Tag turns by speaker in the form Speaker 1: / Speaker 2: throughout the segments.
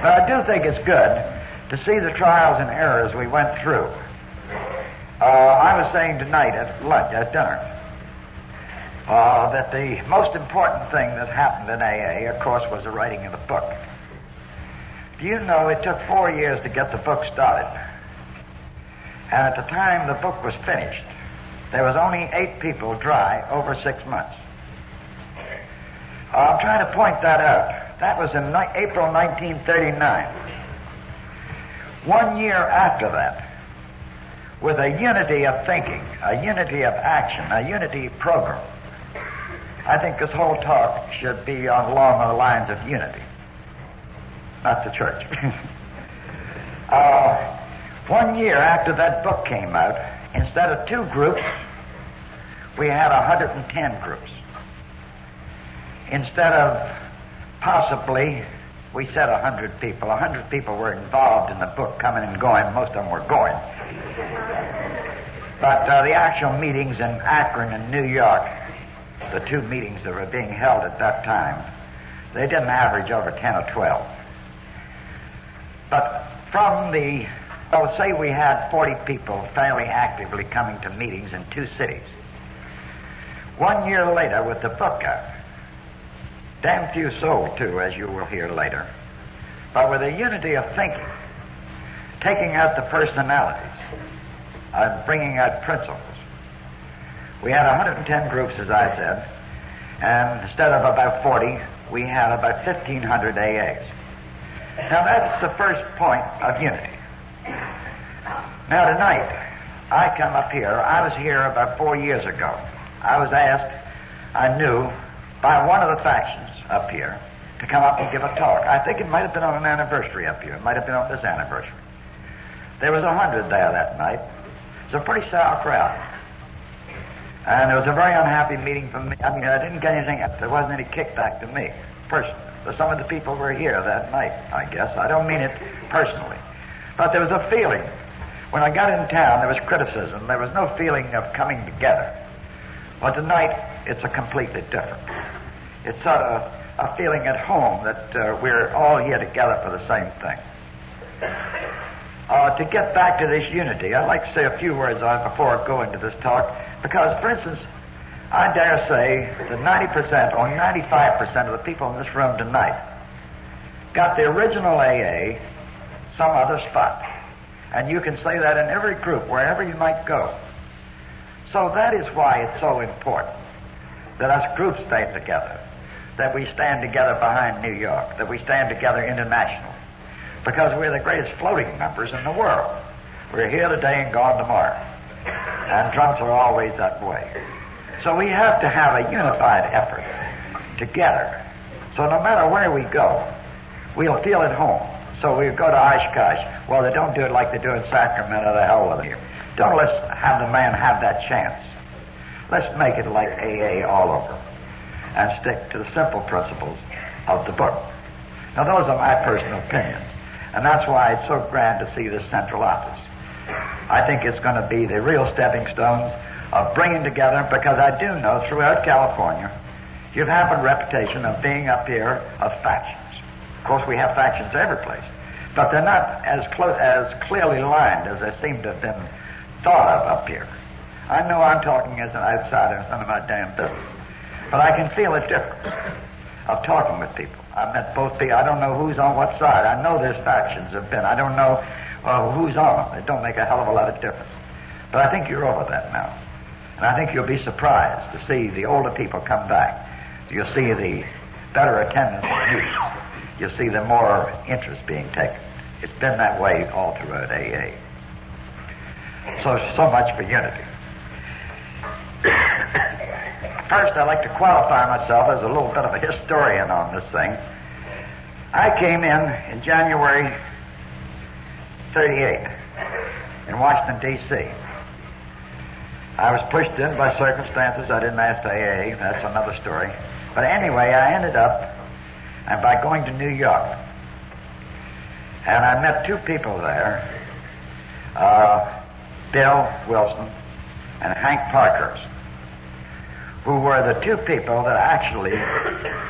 Speaker 1: But I do think it's good to see the trials and errors we went through. I was saying tonight at lunch, at dinner, that the most important thing that happened in AA, of course, was the writing of the book. Do you know it took 4 years to get the book started? And at the time the book was finished, there was only 8 people dry over 6 months. I'm trying to point that out. That was in April 1939. 1 year after that, with a unity of thinking, a unity of action, a unity program, I think this whole talk should be along the lines of unity, not the church. 1 year after that book came out, instead of 2 groups, we had 110 groups. Instead of possibly, we said 100 people. 100 people were involved in the book, coming and going. Most of them were going. But the actual meetings in Akron and New York, the 2 meetings that were being held at that time, they didn't average over 10 or 12. But from the, well, say we had 40 people fairly actively coming to meetings in 2 cities. 1 year later, with the book out, damn few sold too, as you will hear later, but with a unity of thinking, taking out the personalities, and bringing out principles. We had 110 groups, as I said, and instead of about 40, we had about 1,500 AAs. Now that's the first point of unity. Now tonight, I come up here. I was here about 4 years ago. I was asked, I knew, by one of the factions up here to come up and give a talk. I think it might have been on an anniversary up here. It might have been on this anniversary. There was 100 there that night. It was a pretty sour crowd. And it was a very unhappy meeting for me. I mean, I didn't get anything. There wasn't any kickback to me, personally. Some of the people were here that night, I guess. I don't mean it personally. But there was a feeling. When I got in town, there was criticism. There was no feeling of coming together. But tonight, it's a completely different. It's sort of a feeling at home that we're all here together for the same thing. To get back to this unity, I'd like to say a few words on it before I go into this talk, because, for instance, I dare say that 90% or 95% of the people in this room tonight got the original AA some other spot. And you can say that in every group, wherever you might go. So that is why it's so important that us groups stay together, that we stand together behind New York, that we stand together internationally, because we're the greatest floating members in the world. We're here today and gone tomorrow. And drunks are always that way. So we have to have a unified effort together. So no matter where we go, we'll feel at home. So we go to Oshkosh. Well, they don't do it like they do in Sacramento. The hell with it. Don't let's have the man have that chance. Let's make it like AA all over and stick to the simple principles of the book. Now, those are my personal opinions. And that's why it's so grand to see this central office. I think it's going to be the real stepping stones of bringing together, because I do know throughout California, you've had a reputation of being up here of factions. Of course, we have factions every place, but they're not as clearly lined as they seem to have been thought of up here. I know I'm talking as an outsider, it's none of my damn business, but I can feel a difference of talking with people. I've met both people. I don't know who's on what side. I know there's factions have been. I don't know who's on them. It don't make a hell of a lot of difference. But I think you're over that now. And I think you'll be surprised to see the older people come back. You'll see the better attendance of youth. You'll see the more interest being taken. It's been that way all throughout AA. So much for unity. First, I'd like to qualify myself as a little bit of a historian on this thing. I came in January 38 in Washington, D.C. I was pushed in by circumstances. I didn't ask for AA. That's another story. But anyway, I ended up by going to New York. And I met 2 people there, Bill Wilson and Hank Parkhurst, who were the 2 people that actually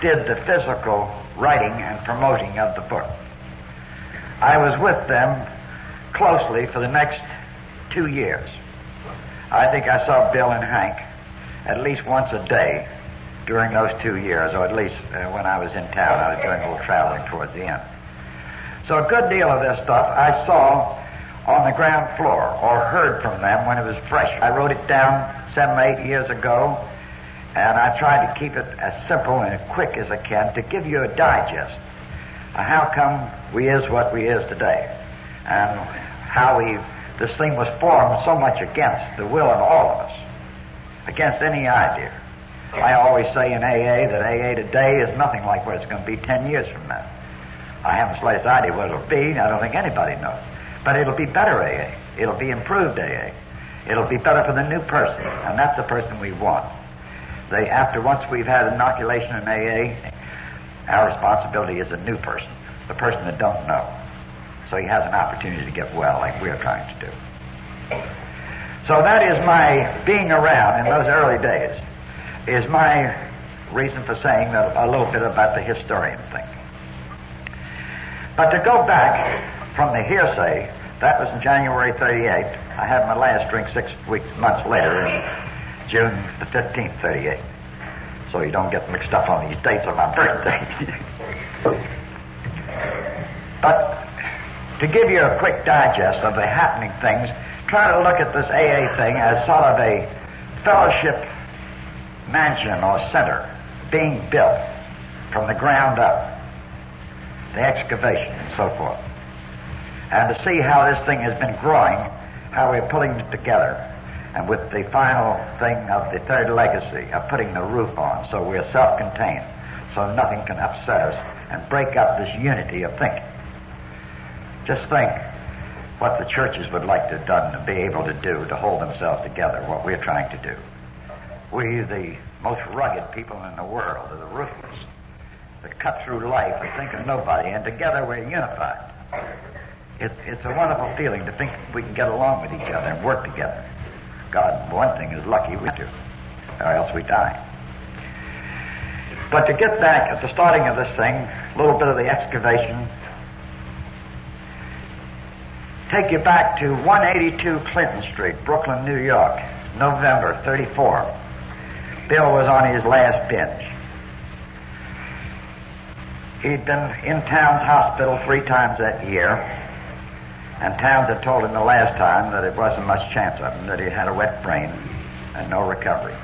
Speaker 1: did the physical writing and promoting of the book. I was with them closely for the next 2 years. I think I saw Bill and Hank at least once a day during those 2 years, or at least when I was in town. I was doing a little traveling towards the end. So a good deal of this stuff I saw on the ground floor or heard from them when it was fresh. I wrote it down 7 or 8 years ago, and I tried to keep it as simple and as quick as I can to give you a digest of how come we is what we is today, and how this thing was formed so much against the will of all of us, against any idea. I always say in AA that AA today is nothing like what it's going to be 10 years from now. I haven't the slightest idea what it'll be. I don't think anybody knows. But it'll be better AA. It'll be improved AA. It'll be better for the new person, and that's the person we want. Once we've had inoculation in AA, our responsibility is a new person, the person that don't know. So he has an opportunity to get well like we're trying to do. So that is my being around in those early days, is my reason for saying that a little bit about the historian thing. But to go back from the hearsay, that was in January 38. I had my last drink 6 months later, in June the 15th, 38. So you don't get mixed up on these dates of my birthday. But to give you a quick digest of the happening things, try to look at this AA thing as sort of a fellowship mansion or center being built from the ground up, the excavation and so forth, and to see how this thing has been growing, how we're putting it together, and with the final thing of the third legacy of putting the roof on so we're self-contained, so nothing can upset us and break up this unity of thinking. Just think what the churches would like to have done to be able to do to hold themselves together, what we're trying to do. We, the most rugged people in the world, are the ruthless, that cut through life and think of nobody, and together we're unified. It's a wonderful feeling to think we can get along with each other and work together. God, one thing is lucky we do, or else we die. But to get back at the starting of this thing, a little bit of the excavation, take you back to 182 Clinton Street, Brooklyn, New York, November 34. Bill was on his last binge. He'd been in Town's hospital 3 times that year, and Towns had told him the last time that it wasn't much chance of him, that he had a wet brain and no recovery.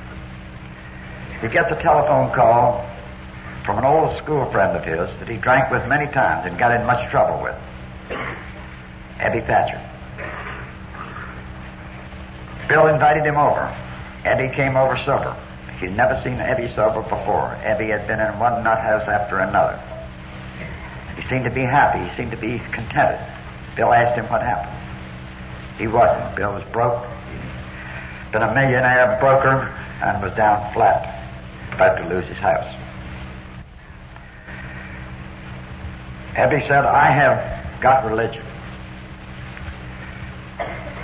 Speaker 1: He gets a telephone call from an old school friend of his that he drank with many times and got in much trouble with, Ebbie Thatcher. Bill invited him over. Ebbie came over sober. He'd never seen Ebbie sober before. Ebbie had been in one nut house after another. He seemed to be happy. He seemed to be contented. Bill asked him what happened. He wasn't. Bill was broke. He'd been a millionaire broker and was down flat, about to lose his house. Ebbie said, I have got religion.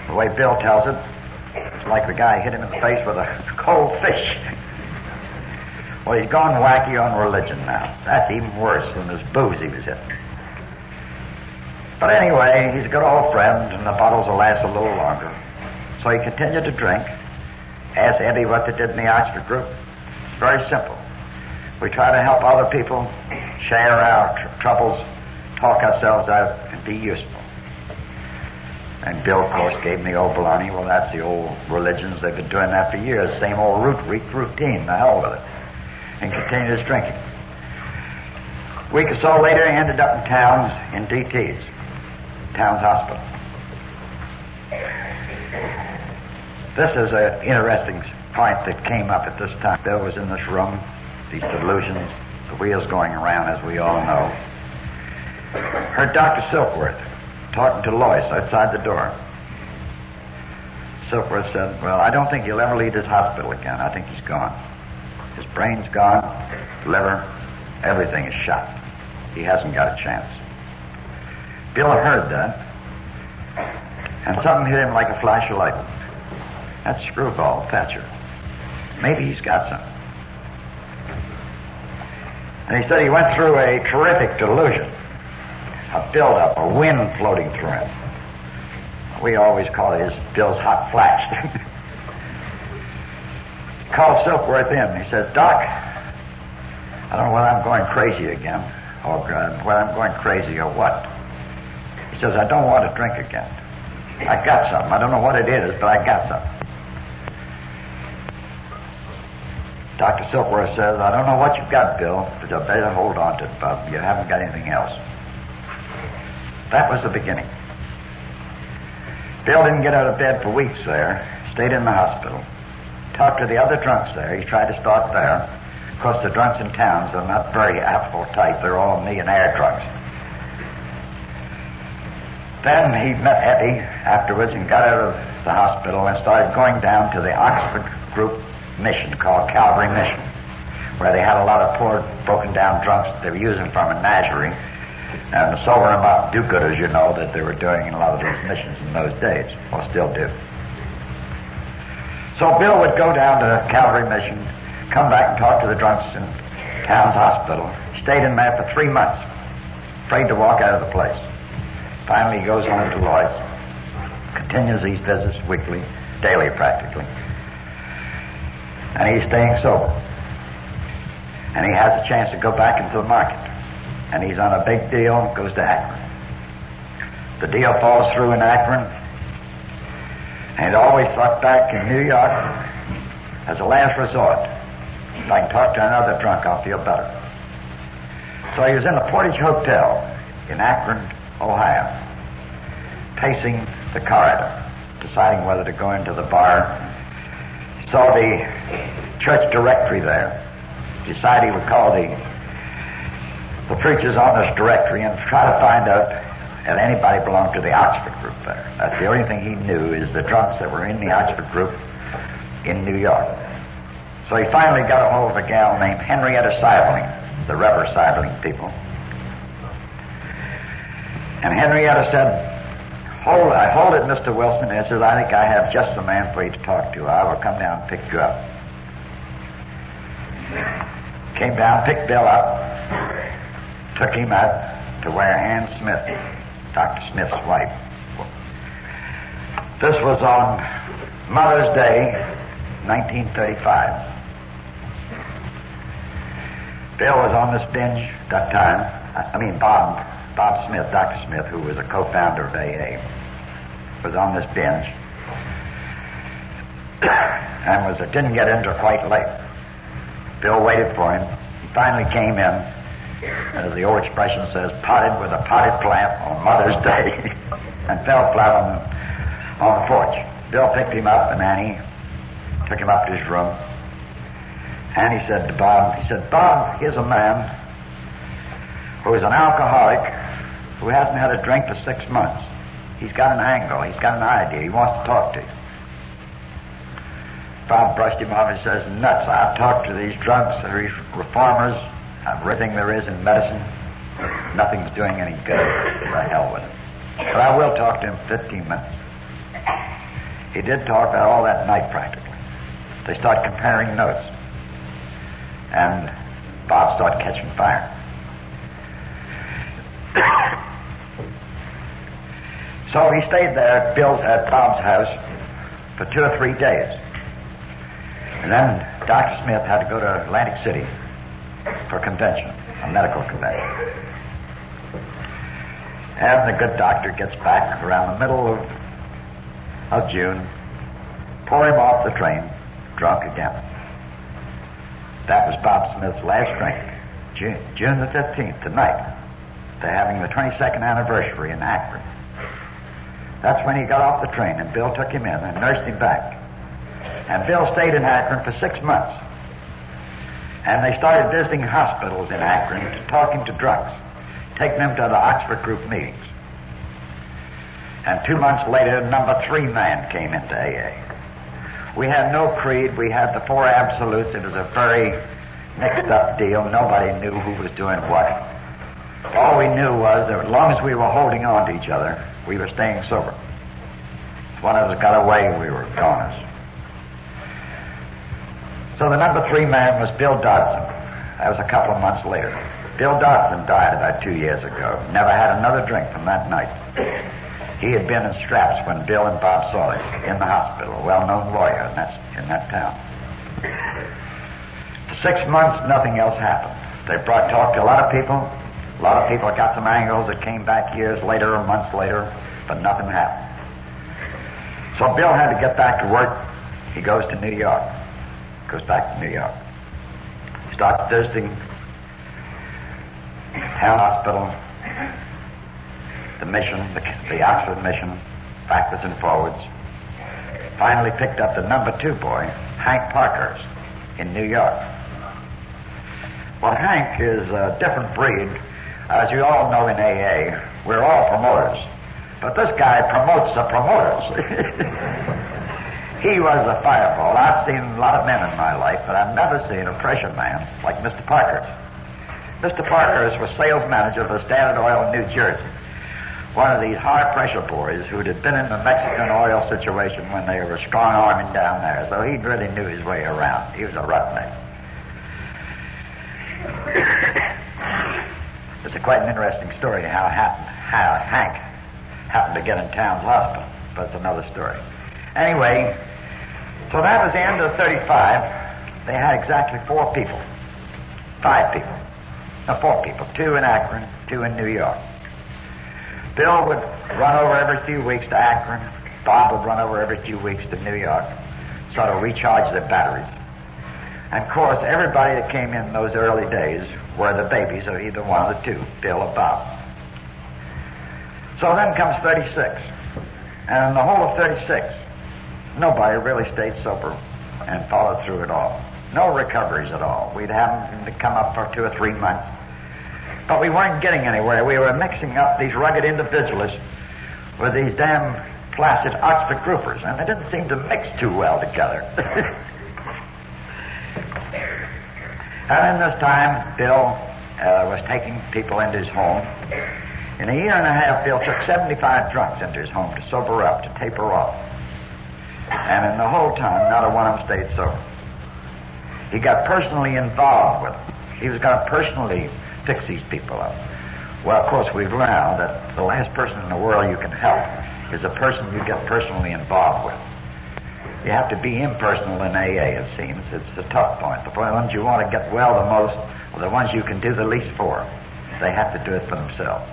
Speaker 1: The way Bill tells it, it's like the guy hit him in the face with a cold fish. Well, he's gone wacky on religion now. That's even worse than this booze he was hitting. But anyway, he's a good old friend, and the bottles will last a little longer. So he continued to drink. Asked Eddie what they did in the Oxford group. It's very simple. We try to help other people, share our troubles, talk ourselves out, and be useful. And Bill, of course, gave me the old baloney. Well, that's the old religions. They've been doing that for years. Same old routine. The hell with it. And continued his drinking. A week or so later, he ended up in Towns, in DT's. Towns Hospital. This is an interesting point that came up at this time. Bill was in this room, these delusions, the wheels going around, as we all know. Heard Dr. Silkworth talking to Lois outside the door. Silkworth said, well, I don't think he'll ever leave this hospital again. I think he's gone. His brain's gone, liver, everything is shot. He hasn't got a chance. Bill heard that, and something hit him like a flash of light. That's Screwball Thatcher. Maybe he's got something. And he said he went through a terrific delusion. a build-up, a wind floating through him. We always call Bill's hot flash. Called Silkworth in. He says, Doc, I don't know whether I'm going crazy again, or whether I'm going crazy or what. He says, I don't want to drink again. I got something. I don't know what it is, but I got something. Dr. Silkworth says, I don't know what you've got, Bill, but you better hold on to it, Bub. You haven't got anything else. That was the beginning. Bill didn't get out of bed for weeks there. Stayed in the hospital. Talked to the other drunks there. He tried to start there. Of course, the drunks in towns are not very affable type. They're all millionaire drunks. Then he met Eddie afterwards and got out of the hospital and started going down to the Oxford group mission called Calvary Mission, where they had a lot of poor, broken-down drunks that they were using for menagerie, and to sober them up, do-gooders, you know, that they were doing in a lot of those missions in those days, or still do. So Bill would go down to Calvary Mission, come back and talk to the drunks in town's hospital. He stayed in there for 3 months, afraid to walk out of the place. Finally, he goes home to Lloyd's, continues these visits weekly, daily practically. And he's staying sober. And he has a chance to go back into the market. And he's on a big deal, goes to Akron. The deal falls through in Akron. And he'd always thought back in New York as a last resort. If I can talk to another drunk, I'll feel better. So he was in the Portage Hotel in Akron, Ohio, pacing the corridor, deciding whether to go into the bar. Saw the church directory there. Decided he would call the preachers on this directory and try to find out if anybody belonged to the Oxford group there. That's the only thing he knew, is the drunks that were in the Oxford group in New York. So he finally got a hold of a gal named Henrietta Seiberling, the Rever Seiberling people. And Henrietta said, Hold it, Mr. Wilson. And says, I think I have just the man for you to talk to. I will come down and pick you up. Came down, picked Bill up, took him out to where Ann Smith, Dr. Smith's wife. This was on Mother's Day, 1935. Bill was on this binge that time. Bob Smith, Dr. Smith, who was a co-founder of AA, was on this binge and didn't get in till quite late. Bill waited for him. He finally came in, as the old expression says, potted with a potted plant on Mother's Day, and fell flat on the porch. Bill picked him up, and Annie took him up to his room. Annie said to Bob, Bob, here's a man who is an alcoholic who hasn't had a drink for 6 months. He's got an angle. He's got an idea. He wants to talk to you. Bob brushed him off and says, nuts. I've talked to these drunks, these reformers, everything there is in medicine. Nothing's doing any good. The hell with it. But I will talk to him 15 minutes. He did talk about all that night practically. They start comparing notes. And Bob started catching fire. So he stayed there at Bob's house for 2 or 3 days. And then Dr. Smith had to go to Atlantic City for a convention, a medical convention. And the good doctor gets back around the middle of June, pour him off the train, drunk again. That was Bob Smith's last drink, June the 15th, tonight. They're having the 22nd anniversary in Akron. That's when he got off the train, and Bill took him in and nursed him back. And Bill stayed in Akron for 6 months. And they started visiting hospitals in Akron, talking to drunks, taking them to the Oxford group meetings. And 2 months later, number 3 man came into AA. We had no creed. We had the 4 absolutes. It was a very mixed-up deal. Nobody knew who was doing what. All we knew was that as long as we were holding on to each other, we were staying sober. If one of us got away, we were goners. So the number 3 man was Bill Dodson. That was a couple of months later. Bill Dodson died about 2 years ago. Never had another drink from that night. He had been in straps when Bill and Bob saw him in the hospital, a well-known lawyer in that town. For 6 months, nothing else happened. They talked to a lot of people. A lot of people got some angles that came back years later or months later, but nothing happened. So Bill had to get back to work. He goes to New York. Goes back to New York. Starts visiting town hospital, the mission, the Oxford mission, backwards and forwards. Finally picked up the number 2 boy, Hank Parkhurst, in New York. Well, Hank is a different breed. As you all know in AA, we're all promoters. But this guy promotes the promoters. He was a fireball. I've seen a lot of men in my life, but I've never seen a pressure man like Mr. Parkhurst. Mr. Parkhurst was sales manager for Standard Oil in New Jersey. One of these high-pressure boys who had been in the Mexican oil situation when they were strong-arming down there, so he really knew his way around. He was a roughneck. It's quite an interesting story how Hank happened to get in town's hospital, but it's another story. Anyway, so that was the end of 35. They had exactly 4 people. 5 people. No, 4 people. 2 in Akron, 2 in New York. Bill would run over every few weeks to Akron. Bob would run over every few weeks to New York, sort of recharge their batteries. And, of course, everybody that came in those early days were the babies of either one of the 2, Bill or Bob. So then comes 36. And in the whole of 36, nobody really stayed sober and followed through at all. No recoveries at all. We'd have them to come up for 2 or 3 months. But we weren't getting anywhere. We were mixing up these rugged individualists with these damn placid Oxford groupers, and they didn't seem to mix too well together. And in this time, Bill was taking people into his home. In a year and a half, Bill took 75 drunks into his home to sober up, to taper off. And in the whole time, not a one of them stayed sober. He got personally involved with them. He was going to personally fix these people up. Well, of course, we've learned now that the last person in the world you can help is a person you get personally involved with. You have to be impersonal in AA, it seems. It's the tough point. The ones you want to get well the most are the ones you can do the least for. They have to do it for themselves.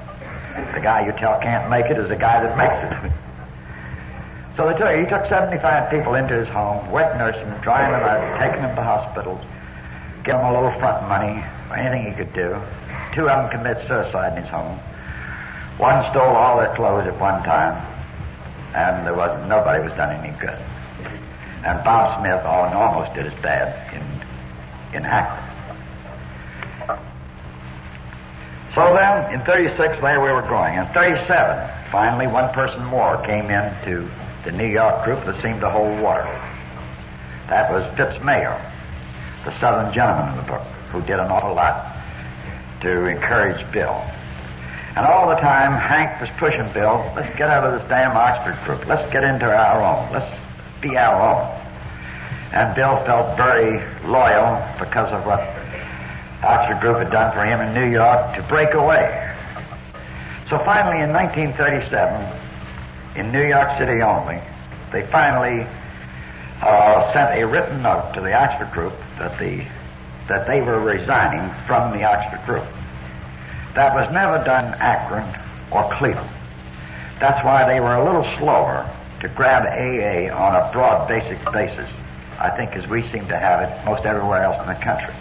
Speaker 1: The guy you tell can't make it is the guy that makes it. So he took 75 people into his home, wet nursing them, drying them out, taking them to hospitals, giving them a little front money, or anything he could do. 2 of them committed suicide in his home. 1 stole all their clothes at one time, and nobody was done any good. And Bob Smith almost did his dad in Akron. So then, in 36, there we were going. In 37, finally, 1 person more came into the New York group that seemed to hold water. That was Phipps Mayo, the Southern gentleman in the book, who did an awful lot to encourage Bill. And all the time, Hank was pushing Bill, let's get out of this damn Oxford group. Let's get into our own. Let's be our own. And Bill felt very loyal because of what Oxford group had done for him in New York to break away. So finally, in 1937, in New York City only, they finally sent a written note to the Oxford group that they were resigning from the Oxford group. That was never done in Akron or Cleveland. That's why they were a little slower to grab AA on a broad basic basis, I think, as we seem to have it most everywhere else in the country.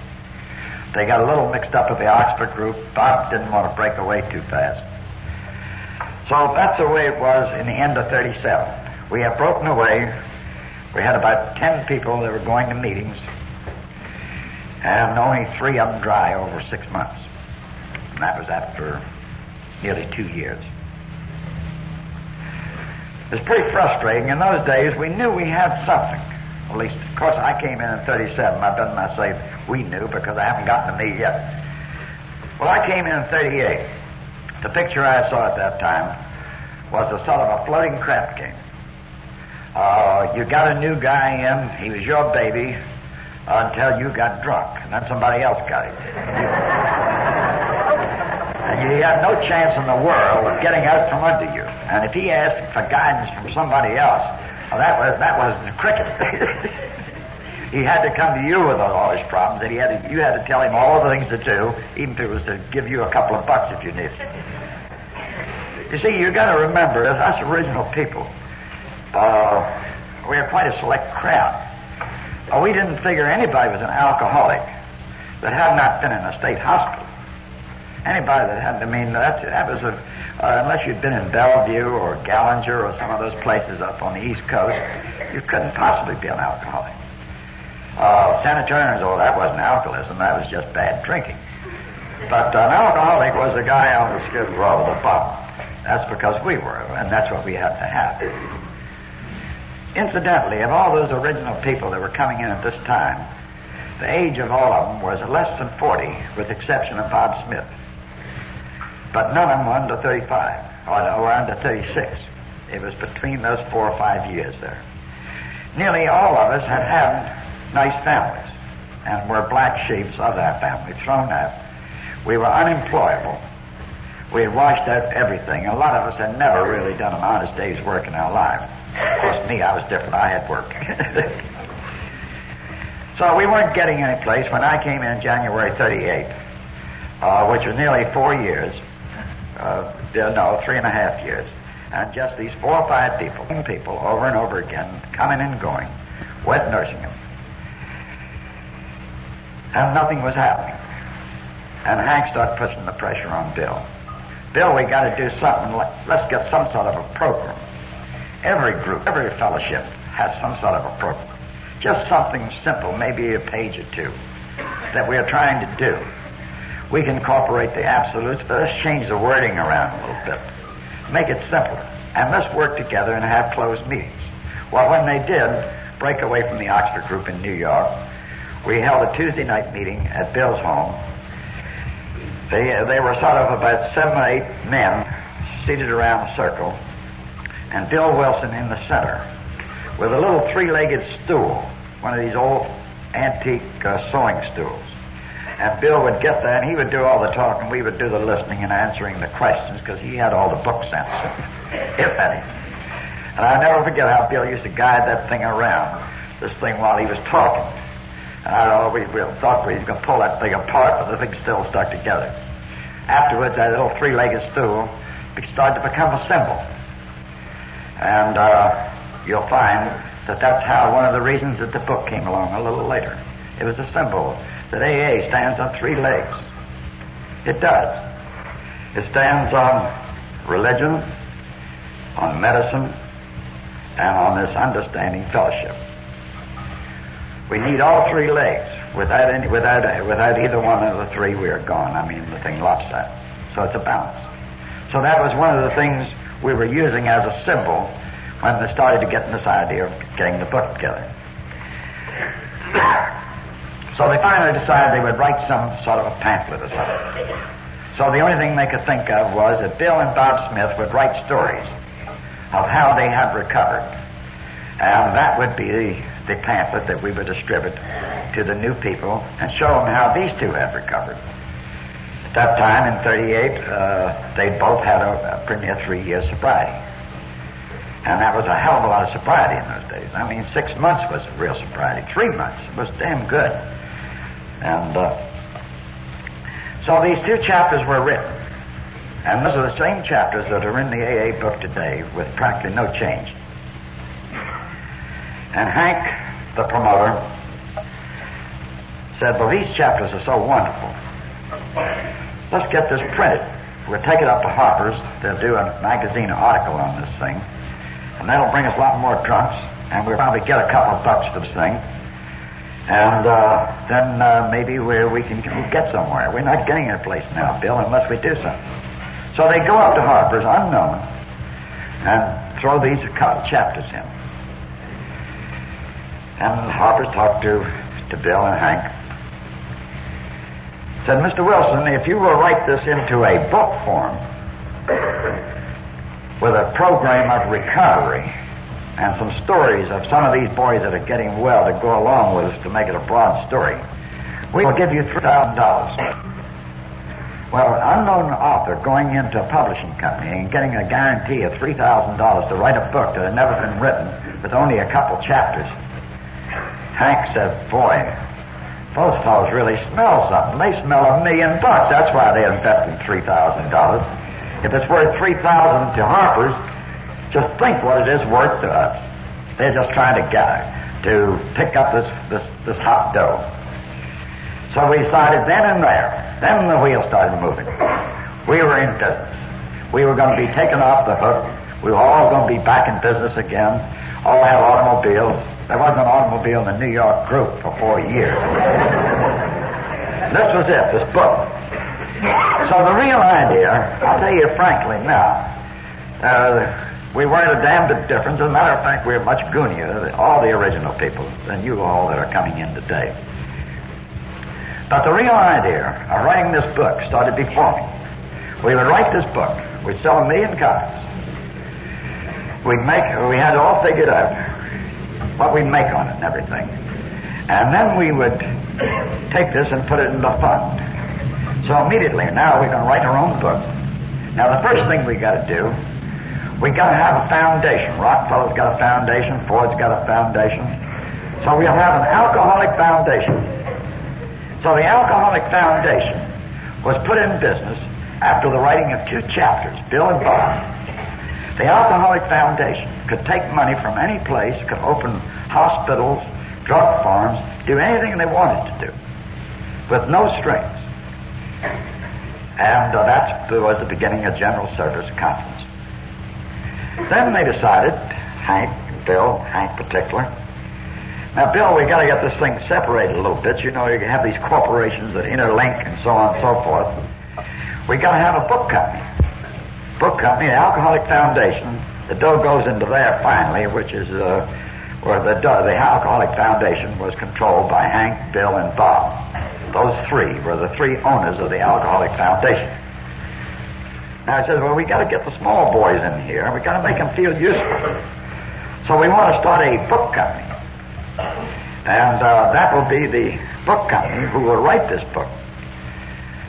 Speaker 1: They got a little mixed up with the Oxford group. Bob didn't want to break away too fast. So that's the way it was in the end of 37. We have broken away. We had about 10 people that were going to meetings, and only 3 of them dry over 6 months. And that was after nearly 2 years. It was pretty frustrating. In those days, we knew we had something. At least, of course, I came in 37. I better not say we knew, because I haven't gotten to me yet. Well, I came in 38. The picture I saw at that time was a sort of a floating crap game. You got a new guy in, he was your baby, until you got drunk, and then somebody else got him. And you had no chance in the world of getting out from under you. And if he asked for guidance from somebody else, well, that was the cricket. He had to come to you with all his problems, and you had to tell him all the things to do, even if it was to give you a couple of bucks if you needed it. You see, you got to remember, as us original people, we are quite a select crowd. We didn't figure anybody was an alcoholic that had not been in a state hospital. Anybody that had, that was unless you'd been in Bellevue or Gallinger or some of those places up on the East Coast, you couldn't possibly be an alcoholic. Sanitarians, that wasn't alcoholism, that was just bad drinking. But an alcoholic was a guy on the skid row at the bottom. That's because we were, and that's what we had to have. Incidentally, of all those original people that were coming in at this time, the age of all of them was less than 40, with the exception of Bob Smith. But none of them were under 35, or under 36. It was between those 4 or 5 years there. Nearly all of us had nice families, and were black sheep of that family, thrown out. We were unemployable. We had washed out everything. A lot of us had never really done an honest day's work in our lives. Of course, me, I was different. I had work. So we weren't getting any place when I came in January 38, which was nearly 4 years. 3.5 years. And just these 4 or 5 people over and over again, coming and going, wet nursing them. And nothing was happening. And Hank started pushing the pressure on Bill. Bill, we got to do something. Let's get some sort of a program. Every group, every fellowship has some sort of a program. Just something simple, maybe a page or 2, that we are trying to do. We can incorporate the absolutes, but let's change the wording around a little bit. Make it simpler. And let's work together and have closed meetings. Well, when they did break away from the Oxford group in New York, we held a Tuesday night meeting at Bill's home. They were sort of about 7 or 8 men seated around a circle, and Bill Wilson in the center with a little 3-legged stool, one of these old antique sewing stools. And Bill would get there, and he would do all the talking. We would do the listening and answering the questions, because he had all the book sense, if any. And I'll never forget how Bill used to guide that thing around, this thing, while he was talking. And I don't know, we thought we were going to pull that thing apart, but the thing still stuck together. Afterwards, that little 3-legged stool started to become a symbol. And you'll find that that's how one of the reasons that the book came along a little later. It was a symbol that AA stands on 3 legs. It does. It stands on religion, on medicine, and on this understanding fellowship. We need all 3 legs. Without either one of the 3, we are gone. The thing lopsided. So it's a balance. So that was one of the things we were using as a symbol when they started to get this idea of getting the book together. So they finally decided they would write some sort of a pamphlet or something. So the only thing they could think of was that Bill and Bob Smith would write stories of how they had recovered. And that would be the pamphlet that we would distribute to the new people and show them how these 2 had recovered. At that time, in 38, they both had pretty near 3 years sobriety. And that was a hell of a lot of sobriety in those days. 6 months was real sobriety. 3 months was damn good. And so these 2 chapters were written. And those are the same chapters that are in the AA book today with practically no change. And Hank, the promoter, said, well, these chapters are so wonderful. Let's get this printed. We'll take it up to Harper's. They'll do a magazine article on this thing. And that'll bring us a lot more drunks. And we'll probably get a couple of bucks for this thing. And then maybe we can get somewhere. We're not getting any place now, Bill, unless we do something. So they go up to Harper's, unknown, and throw these chapters in. And Harper's talked to Bill and Hank. Said, Mr. Wilson, if you will write this into a book form with a program of recovery and some stories of some of these boys that are getting well to go along with us to make it a broad story, we will give you $3,000. Well, an unknown author going into a publishing company and getting a guarantee of $3,000 to write a book that had never been written with only a couple chapters. Hank said, boy, those fellows really smell something. They smell $1 million. That's why they invested $3,000. If it's worth $3,000 to Harper's, just think what it is worth to us. They're just trying to pick up this hot dough. So we decided then and there. Then the wheel started moving. We were in business. We were going to be taken off the hook. We were all going to be back in business again. All have automobiles. There wasn't an automobile in the New York group for 4 years. This was it, this book. So the real idea, I'll tell you frankly now, we weren't a damn bit different. As a matter of fact, we were much goonier, all the original people, than you all that are coming in today. But the real idea of writing this book started before me. We would write this book. We'd sell 1 million copies. We had it all figured out, what we'd make on it and everything. And then we would take this and put it in the fund. So immediately, now we're going to write our own book. Now the first thing we got to do, we got to have a foundation. Rockefeller's got a foundation. Ford's got a foundation. So we'll have an alcoholic foundation. So the Alcoholic Foundation was put in business after the writing of 2 chapters, Bill and Bob. The Alcoholic Foundation could take money from any place, could open hospitals, drug farms, do anything they wanted to do, with no strings. And that was the beginning of General Service Conference. Then they decided, Hank, Bill, Hank particular. Now, Bill, we got to get this thing separated a little bit. You know, you have these corporations that interlink and so on and so forth. We got to have a book company. Book company, the Alcoholic Foundation. The dough goes into there finally, which is where the Alcoholic Foundation was controlled by Hank, Bill, and Bob. Those 3 were the 3 owners of the Alcoholic Foundation. Now, I said, well, we got to get the small boys in here. We got to make them feel useful. So we want to start a book company. And that will be the book company who will write this book.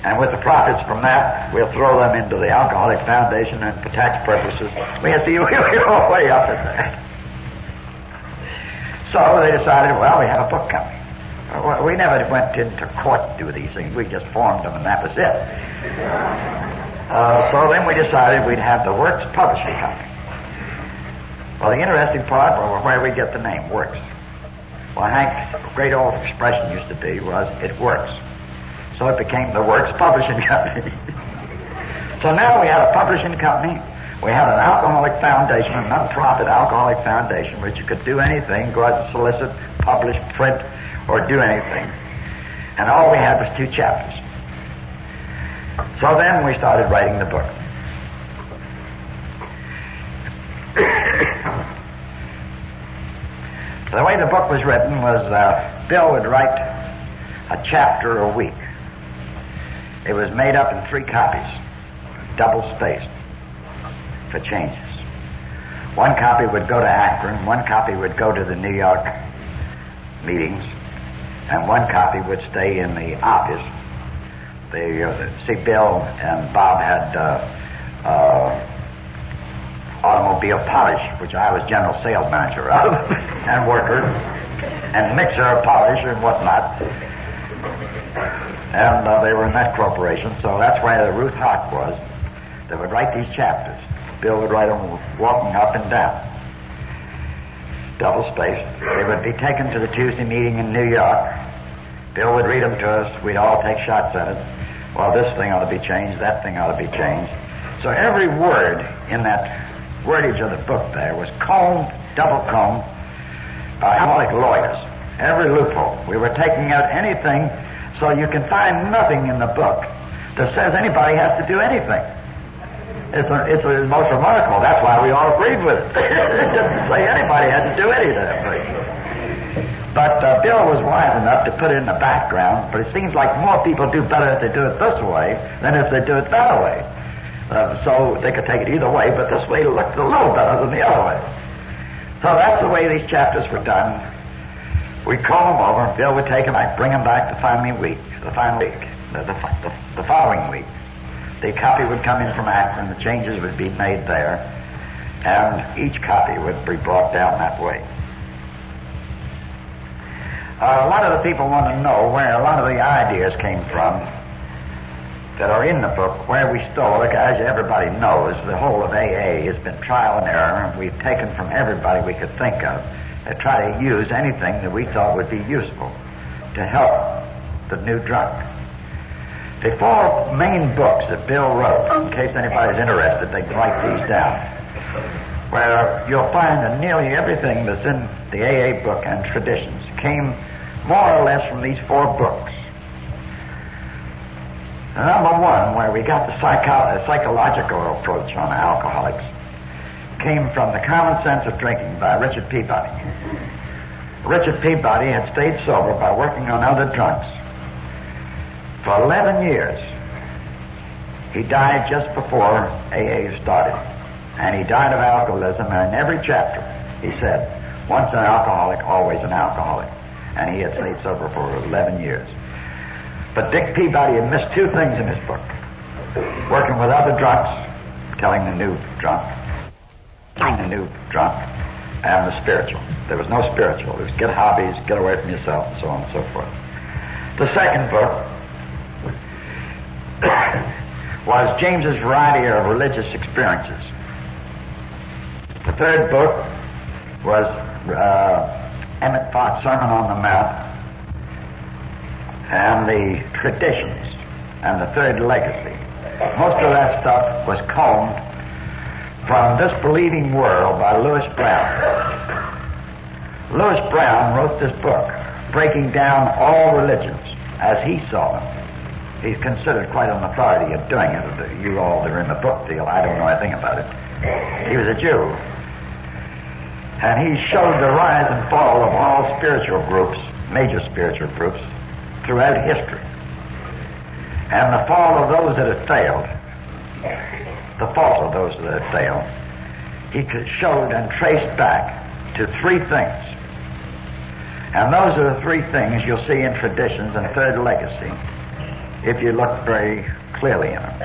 Speaker 1: And with the profits from that, we'll throw them into the Alcoholic Foundation, and for tax purposes, we have to go way up at that. So they decided, well, we have a book company. We never went into court to do these things. We just formed them, and that was it. So then we decided we'd have the Works Publishing Company. Well, the interesting part was where we get the name, Works. Well, Hank's great old expression used to be was, it works. So it became the Works Publishing Company. So now we had a publishing company. We had an alcoholic foundation, a non-profit alcoholic foundation, which you could do anything, go out and solicit, publish, print, or do anything. And all we had was 2 chapters. So then we started writing the book. The way the book was written was Bill would write a chapter a week. It was made up in 3 copies, double-spaced, for changes. 1 copy would go to Akron, 1 copy would go to the New York meetings, and 1 copy would stay in the office. See, Bill and Bob had automobile polish, which I was general sales manager of, and worker, and mixer polish and whatnot. And they were in that corporation, so that's where the Ruth Hart was. They would write these chapters. Bill would write them walking up and down, double-spaced. They would be taken to the Tuesday meeting in New York. Bill would read them to us. We'd all take shots at it. Well, this thing ought to be changed, that thing ought to be changed. So every word in that wordage of the book there was combed, double-combed by alcoholic lawyers. Every loophole. We were taking out anything, so you can find nothing in the book that says anybody has to do anything. It's most remarkable. That's why we all agreed with it. It didn't say anybody had to do anything. But Bill was wise enough to put it in the background, but it seems like more people do better if they do it this way than if they do it that way. So they could take it either way, but this way it looked a little better than the other way. So that's the way these chapters were done. We'd call them over, Bill would take them back, bring them back the following week. The copy would come in from Akron, the changes would be made there, and each copy would be brought down that way. A lot of the people want to know where a lot of the ideas came from that are in the book, where we stole it. As everybody knows, the whole of AA has been trial and error, and we've taken from everybody we could think of to try to use anything that we thought would be useful to help the new drunk. The 4 main books that Bill wrote, in case anybody's interested, they can write these down, where you'll find that nearly everything that's in the AA book and traditions came more or less from these 4 books. Number 1, where we got the psychological approach on alcoholics, came from The Common Sense of Drinking by Richard Peabody. Richard Peabody had stayed sober by working on other drunks for 11 years. He died just before AA started, and he died of alcoholism, and in every chapter he said, once an alcoholic, always an alcoholic. And he had stayed sober for 11 years. But Dick Peabody had missed 2 things in his book. Working with other drunks, telling the new drunk, and the spiritual. There was no spiritual. It was get hobbies, get away from yourself, and so on and so forth. The second book was James's variety of religious experiences. The third book was Emmett Fox's Sermon on the Mount, and the traditions, and the third legacy. Most of that stuff was combed from This Believing World by Lewis Brown. Lewis Brown wrote this book, breaking down all religions as he saw them. He's considered quite an authority of doing it. You all that are in the book deal, I don't know anything about it. He was a Jew. And he showed the rise and fall of all spiritual groups, major spiritual groups, throughout history. And the fall of those that had failed, the fault of those that had failed, he showed and traced back to 3 things. And those are the 3 things you'll see in traditions and third legacy, if you look very clearly in them.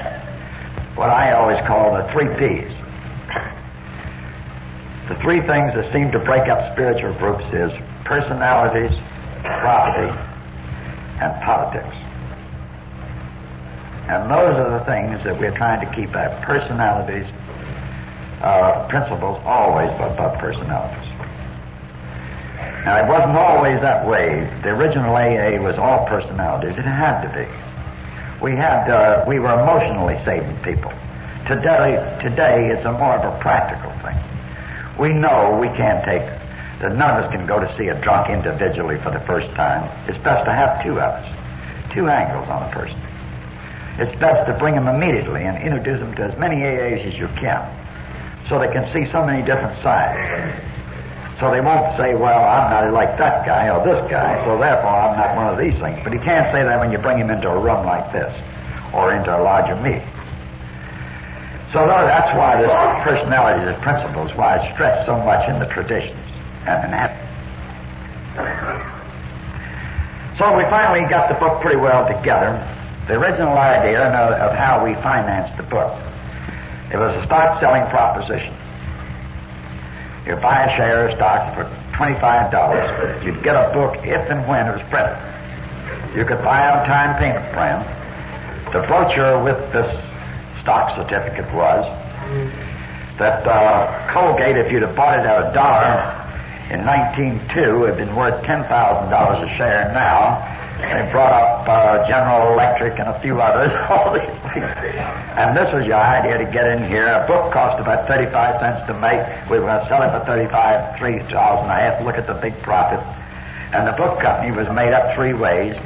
Speaker 1: What I always call the 3 P's. The 3 things that seem to break up spiritual groups is personalities, property, and politics. And those are the things that we're trying to keep our personalities, principles always above personalities. Now, it wasn't always that way. The original AA was all personalities. It had to be. We were emotionally saving people. Today it's a more of a practical thing. We know we can't take, that none of us can go to see a drunk individually for the first time. It's best to have 2 of us, 2 angles on a person. It's best to bring them immediately and introduce them to as many AAs as you can, so they can see so many different sides. So they won't say, well, I'm not like that guy or this guy, so therefore I'm not one of these things. But you can't say that when you bring him into a room like this or into a larger meeting. So that's why this personality, this principle, is why it's stressed so much in the traditions. So we finally got the book pretty well together. The original idea of how we financed the book, it was a stock-selling proposition. You buy a share of stock for $25. You'd get a book if and when it was printed. You could buy on time payment plan. The brochure with this stock certificate was that Colgate, if you'd have bought it at $1 in 1902, had been worth $10,000 a share now. They brought up General Electric and a few others, all these things. And this was your idea to get in here. A book cost about 35 cents to make. We were going to sell it for $3,000. I have to look at the big profit. And the book company was made up 3 ways.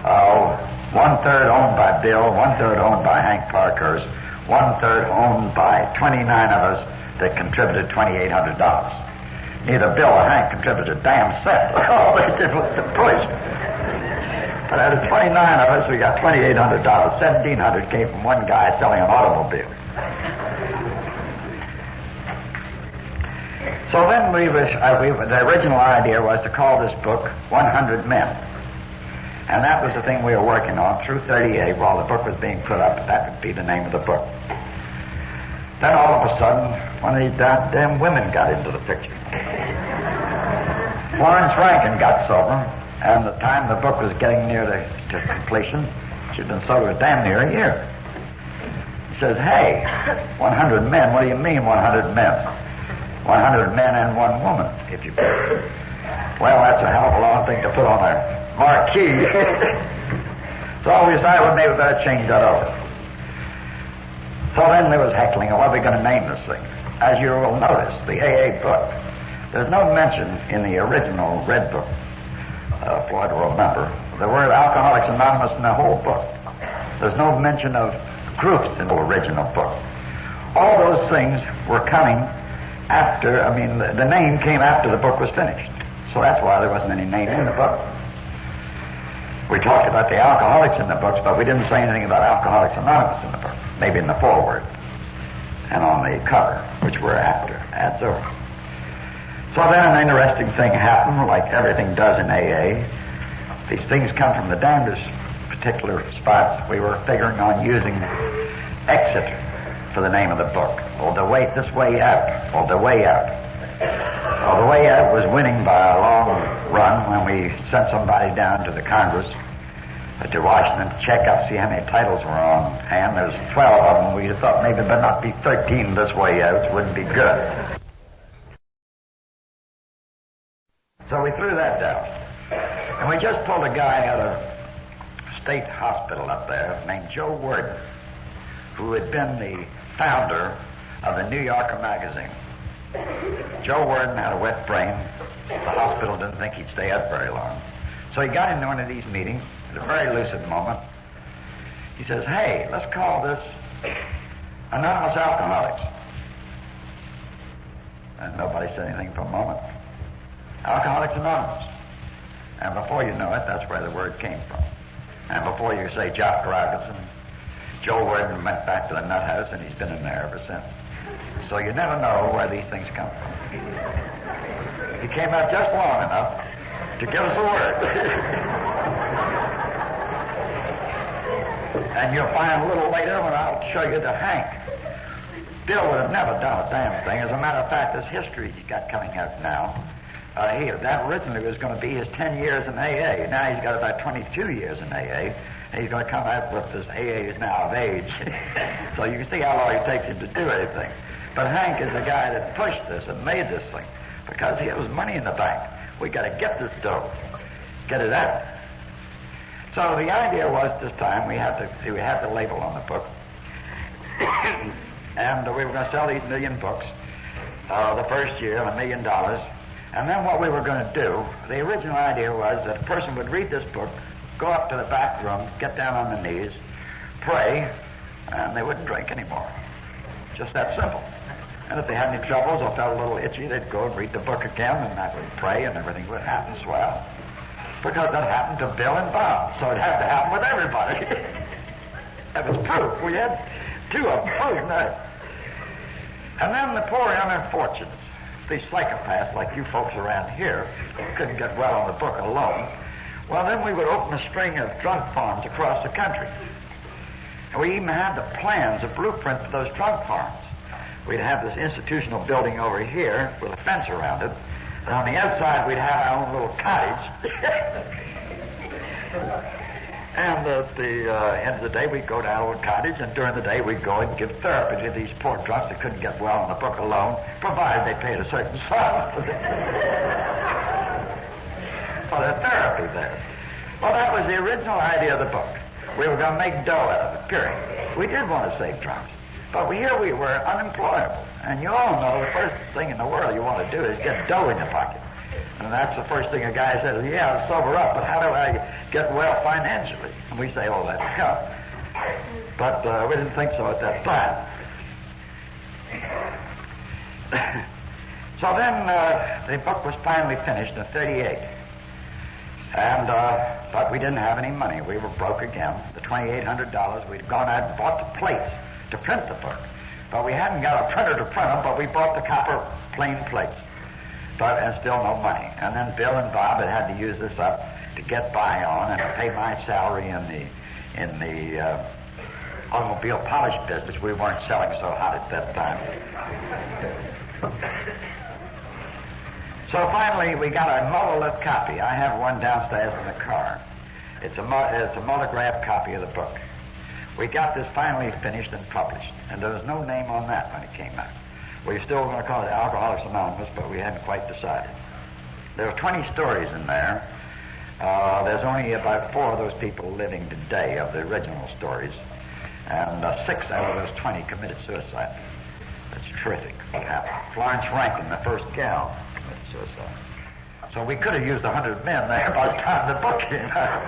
Speaker 1: 1/3 owned by Bill, 1/3 owned by Hank Parkhurst, 1/3 owned by 29 of us that contributed $2,800. Neither Bill or Hank contributed a damn cent. All they did was to push. But out of 29 of us, we got $2,800. $1,700 came from one guy selling an automobile. So then the original idea was to call this book 100 Men. And that was the thing we were working on through 38 while the book was being put up. That would be the name of the book. Then all of a sudden, one of these damn women got into the picture. Florence Rankin got sober, and the time the book was getting near to completion, she'd been sober damn near a year. He says, hey, 100 men, what do you mean 100 men? 100 men and one woman, if you will. Well, that's a hell of a long thing to put on a marquee. So we decided, well, maybe we better change that over. So then there was heckling, what are we going to name this thing? As you will notice, the AA book, there's no mention in the original Red Book, Floyd will remember, the word Alcoholics Anonymous in the whole book. There's no mention of groups in the original book. All those things were coming after, the name came after the book was finished. So that's why there wasn't any name in the book. We talked about the alcoholics in the books, but we didn't say anything about Alcoholics Anonymous in the book. Maybe in the foreword and on the cover, which were after, adds over. So then an interesting thing happened, like everything does in AA. These things come from the damnedest particular spots. We were figuring on using Exit for the name of the book. Or the way, this way out, or the way out. Well, the way out was winning by a long run when we sent somebody down to the Congress, to Washington, to check up, see how many titles were on hand. There's 12 of them. We thought maybe there not be 13 this way out. It wouldn't be good. So we threw that down. And we just pulled a guy out of State Hospital up there named Joe Worden, who had been the founder of the New Yorker magazine. Joe Worden had a wet brain. The hospital didn't think he'd stay out very long. So he got into one of these meetings at a very lucid moment. He says, hey, let's call this Anonymous Alcoholics. And nobody said anything for a moment. Alcoholics Anonymous. And before you know it, that's where the word came from. And before you say Jock Garagison, Joe Worden went back to the nut house, and he's been in there ever since. So you never know where these things come from. He came out just long enough to give us a word. And you'll find a little later when I'll show you that Hank. Bill would have never done a damn thing. As a matter of fact, this history he's got coming out now, that originally was going to be his 10 years in AA. Now he's got about 22 years in AA. And he's going to come out with this AA is now of age. So you can see how long it takes him to do anything. But Hank is the guy that pushed this and made this thing because he has money in the bank. We got to get this dough, get it out. So the idea was this time we had the label on the book, and we were going to sell these 1 million books the first year, $1 million. And then what we were going to do, the original idea was that a person would read this book, go up to the back room, get down on their knees, pray, and they wouldn't drink anymore. Just that simple. And if they had any troubles or felt a little itchy, they'd go and read the book again, and that would pray, and everything would happen swell. Because that happened to Bill and Bob, so it had to happen with everybody. That was proof. We had 2 of them proving that. And then the poor unfortunates, these psychopaths like you folks around here, couldn't get well on the book alone. Well, then we would open a string of drug farms across the country. And we even had the plans, a blueprint for those drug farms. We'd have this institutional building over here with a fence around it. And on the outside, we'd have our own little cottage. And at the end of the day, we'd go to our little cottage, and during the day, we'd go and give therapy to these poor drunks that couldn't get well on the book alone, provided they paid a certain sum for their therapy there. Well, that was the original idea of the book. We were going to make dough out of it, period. We did want to save drunks. But here we were unemployable. And you all know the first thing in the world you want to do is get dough in your pocket. And that's the first thing a guy says, yeah, I'll sober up, but how do I get well financially? And we say, oh, that'll come. But we didn't think so at that time. So then the book was finally finished in 38. And but we didn't have any money. We were broke again. The $2,800, we'd gone out and bought the plates to print the book. But we hadn't got a printer to print them, but we bought the copper plain plates. And still no money. And then Bill and Bob had to use this up to get by on and to pay my salary in the automobile polish business. We weren't selling so hot at that time. So finally, we got a monolith copy. I have one downstairs in the car. It's a monograph copy of the book. We got this finally finished and published, and there was no name on that when it came out. We were still going to call it Alcoholics Anonymous, but we hadn't quite decided. There were 20 stories in there. There's only about 4 of those people living today of the original stories, and 6 out of those 20 committed suicide. That's terrific what happened. Florence Rankin, the first gal, committed suicide. So we could have used 100 men there by the time the book came out.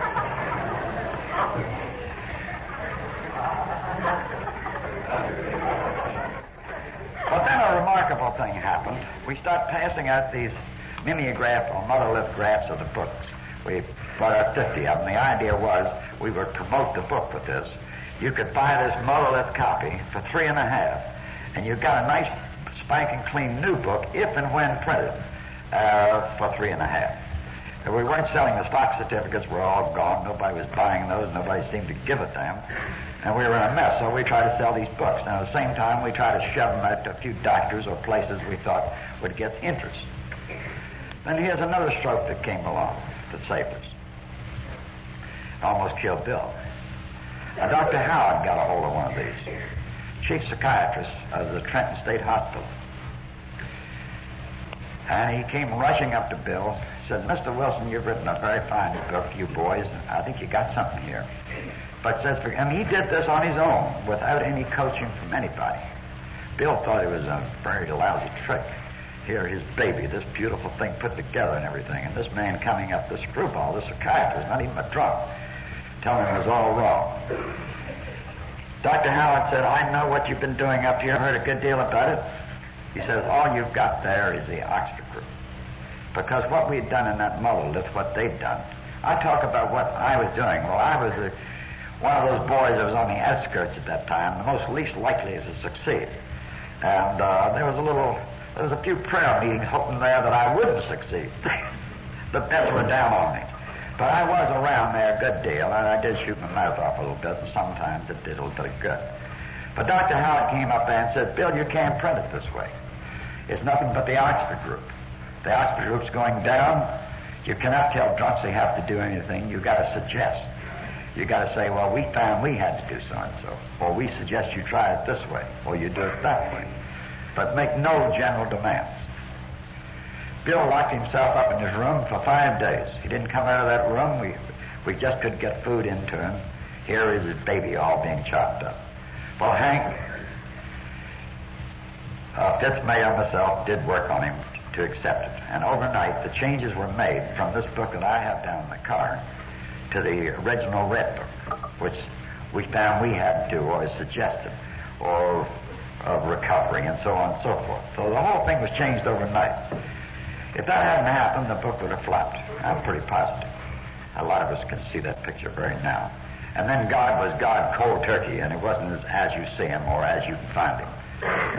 Speaker 1: But then a remarkable thing happened. We started passing out these mimeograph or monolithographs of the books. We brought out 50 of them. The idea was we would promote the book with this. You could buy this monolith copy for $3.50, and you got a nice spanking clean new book if and when printed for $3.50. We weren't selling the stock certificates, were all gone. Nobody was buying those. Nobody seemed to give it to them. And we were in a mess, so we tried to sell these books. And at the same time, we tried to shove them out to a few doctors or places we thought would get interest. Then here's another stroke that came along that saved us. Almost killed Bill. Dr. Howard got a hold of one of these. Chief psychiatrist of the Trenton State Hospital. And he came rushing up to Bill, said, "Mr. Wilson, you've written a very fine book, you boys. I think you got something here." But says, and he did this on his own, without any coaching from anybody. Bill thought it was a very lousy trick. Here, his baby, this beautiful thing put together and everything, and this man coming up, this screwball, this psychiatrist, not even a drunk, telling him it was all wrong. Dr. Howard said, "I know what you've been doing up here. I've heard a good deal about it." He says, "All you've got there is the Oxford group." Because what we'd done in that monolith, what they'd done. I talk about what I was doing. Well, I was one of those boys that was on the outskirts at that time, the most least likely to succeed. And there was a few prayer meetings hoping there that I wouldn't succeed. The bets were down on me. But I was around there a good deal, and I did shoot my mouth off a little bit, and sometimes it did a little bit of good. But Dr. Howard came up there and said, "Bill, you can't print it this way. It's nothing but the Oxford group. The Oxford group's going down. You cannot tell drunks they have to do anything. You've got to suggest. You got to say, well, we found we had to do so-and-so, or we suggest you try it this way, or you do it that way. But make no general demands." Bill locked himself up in his room for 5 days. He didn't come out of that room. We just couldn't get food into him. Here is his baby all being chopped up. Well, Hank, Fitzmay and myself did work on him to accept it. And overnight, the changes were made from this book that I have down in the car to the original Red Book, which we found we had to do, or suggested, or of recovery, and so on and so forth. So the whole thing was changed overnight. If that hadn't happened, the book would have flopped. I'm pretty positive. A lot of us can see that picture very now. And then God was God cold turkey, and it wasn't as you see him or as you can find him.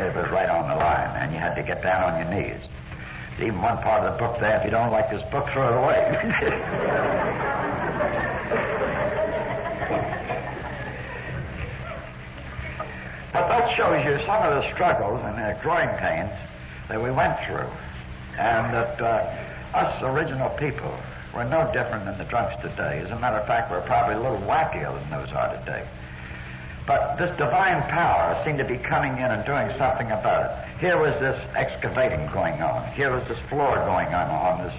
Speaker 1: It was right on the line, and you had to get down on your knees. There's even one part of the book there, if you don't like this book, throw it away. But that shows you some of the struggles and the growing pains that we went through, and that us original people were no different than the drunks today. As a matter of fact, we're probably a little wackier than those are today. But this divine power seemed to be coming in and doing something about it. Here was this excavating going on. Here was this floor going on this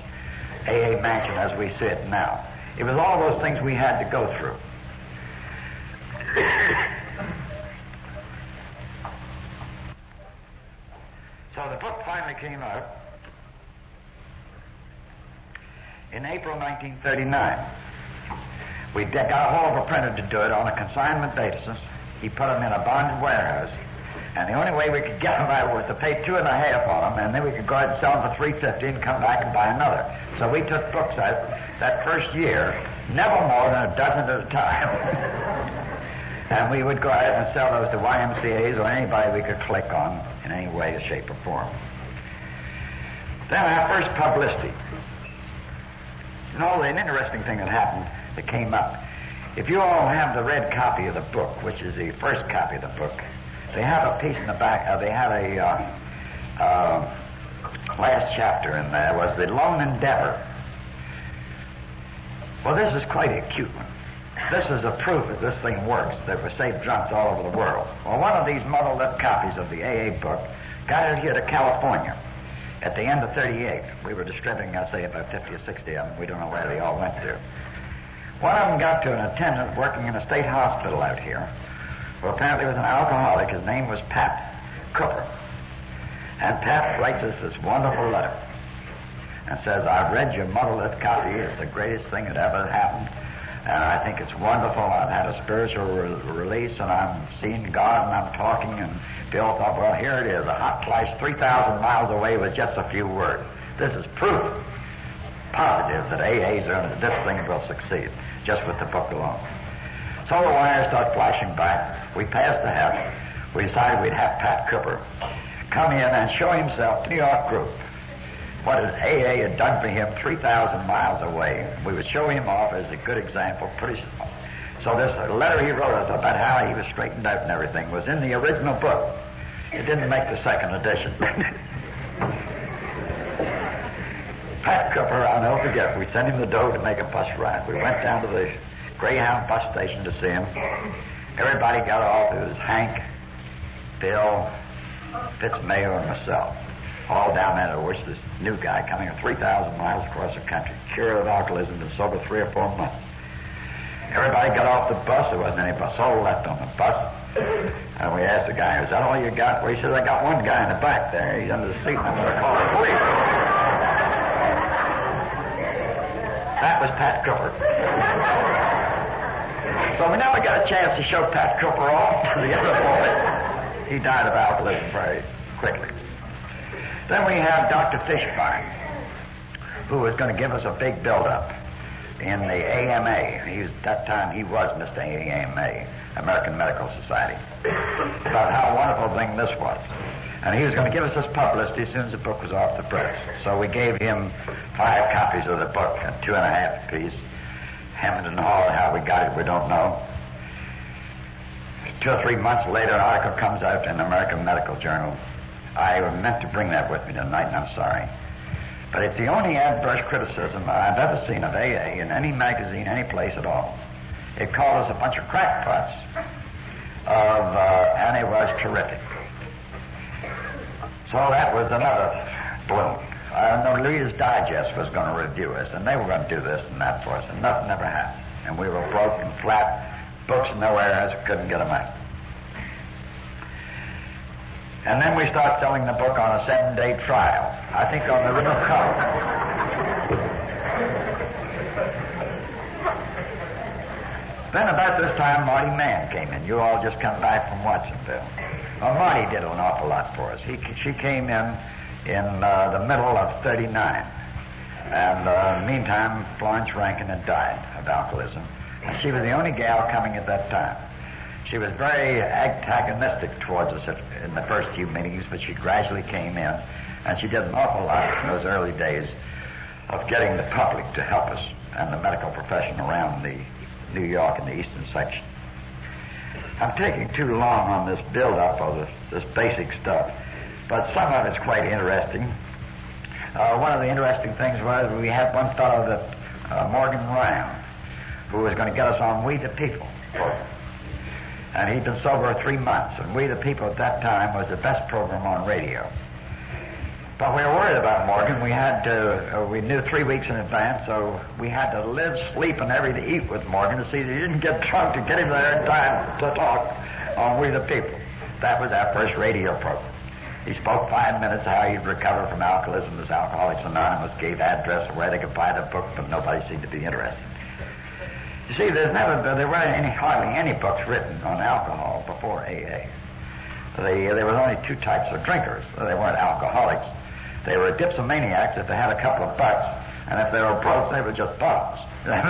Speaker 1: AA mansion as we see it now. It was all those things we had to go through. So the book finally came out in April 1939. We got a hold of a printer to do it on a consignment basis. He put them in a bonded warehouse, and the only way we could get them out was to pay $2.50 on them, and then we could go ahead and sell them for $3.50 and come back and buy another. So we took books out that first year, never more than a dozen at a time. And we would go out and sell those to YMCAs or anybody we could click on in any way, shape, or form. Then our first publicity. No, an interesting thing that happened that came up. If you all have the red copy of the book, which is the first copy of the book, they have a piece in the back. They have a last chapter in there was the Lone Endeavor. Well, this is quite a cute one. This is a proof that this thing works, that we save drunks all over the world. Well, one of these muddled-up copies of the AA book got it here to California at the end of 38. We were distributing, I'd say, about 50 or 60 of them. We don't know where they all went to. One of them got to an attendant working in a state hospital out here, who apparently was an alcoholic. His name was Pat Cooper. And Pat writes us this wonderful letter and says, I've read your muddled-up copy. It's the greatest thing that ever happened. And I think it's wonderful. I've had a spiritual release, and I'm seeing God, and I'm talking, and Bill thought, well, here it is, a hot flash 3,000 miles away with just a few words. This is proof positive that AA's are, this thing will succeed, just with the book alone. So the wires start flashing back. We passed the hat. We decided we'd have Pat Cooper come in and show himself to the New York group what his AA had done for him 3,000 miles away. We would show him off as a good example. So this letter he wrote us about how he was straightened out and everything was in the original book. It didn't make the second edition. Pat Cooper, I'll never forget, we sent him the dough to make a bus ride. We went down to the Greyhound bus station to see him. Everybody got off. It was Hank, Bill, Fitzmayer, and myself. All down there to wish this new guy coming 3,000 miles across the country, cured of alcoholism, been sober 3 or 4 months. Everybody got off the bus. There wasn't any bus all left on the bus. And we asked the guy, is that all you got? Well, he said, I got one guy in the back there. He's under the seat, and I'm going to call the police. That was Pat Cooper. So we never got a chance to show Pat Cooper off to the other boys. He died of alcoholism very quickly. Then we have Dr. Fishbein, who was going to give us a big build-up in the AMA. That time he was Mr. AMA, American Medical Society, about how wonderful a thing this was. And he was going to give us this publicity as soon as the book was off the press. So we gave him 5 copies of the book at 2.5 apiece. Hemmed and hawed. How we got it, we don't know. 2 or 3 months later, an article comes out in the American Medical Journal. I meant to bring that with me tonight, and I'm sorry. But it's the only adverse criticism I've ever seen of AA in any magazine, any place at all. It called us a bunch of crackpots, and it was terrific. So that was another bloom. I know Reader's Digest was going to review us, and they were going to do this and that for us, and nothing ever happened. And we were broke and flat, books nowhere else, couldn't get them out. And then we start selling the book on a 7-day trial. I think on the original cover. Then about this time, Marty Mann came in. You all just come back from Watsonville. Well, Marty did an awful lot for us. She came in the middle of 39. And meantime, Florence Rankin had died of alcoholism. And she was the only gal coming at that time. She was very antagonistic towards us in the first few meetings, but she gradually came in, and she did an awful lot in those early days of getting the public to help us and the medical profession around the New York and the eastern section. I'm taking too long on this build-up of this basic stuff, but some of it's quite interesting. One of the interesting things was we had one fellow that Morgan Ryan, who was going to get us on We the People program. And he'd been sober 3 months, and We the People at that time was the best program on radio. But we were worried about Morgan. We knew 3 weeks in advance, so we had to live, sleep, and everything to eat with Morgan to see that he didn't get drunk to get him there in time to talk on We the People. That was our first radio program. He spoke 5 minutes how he'd recover from alcoholism as Alcoholics Anonymous, gave address of where they could buy the book, but nobody seemed to be interested. You see, there weren't hardly any books written on alcohol before AA. There were only 2 types of drinkers. They weren't alcoholics. They were dipsomaniacs if they had a couple of bucks, and if they were broke, they were just bums. There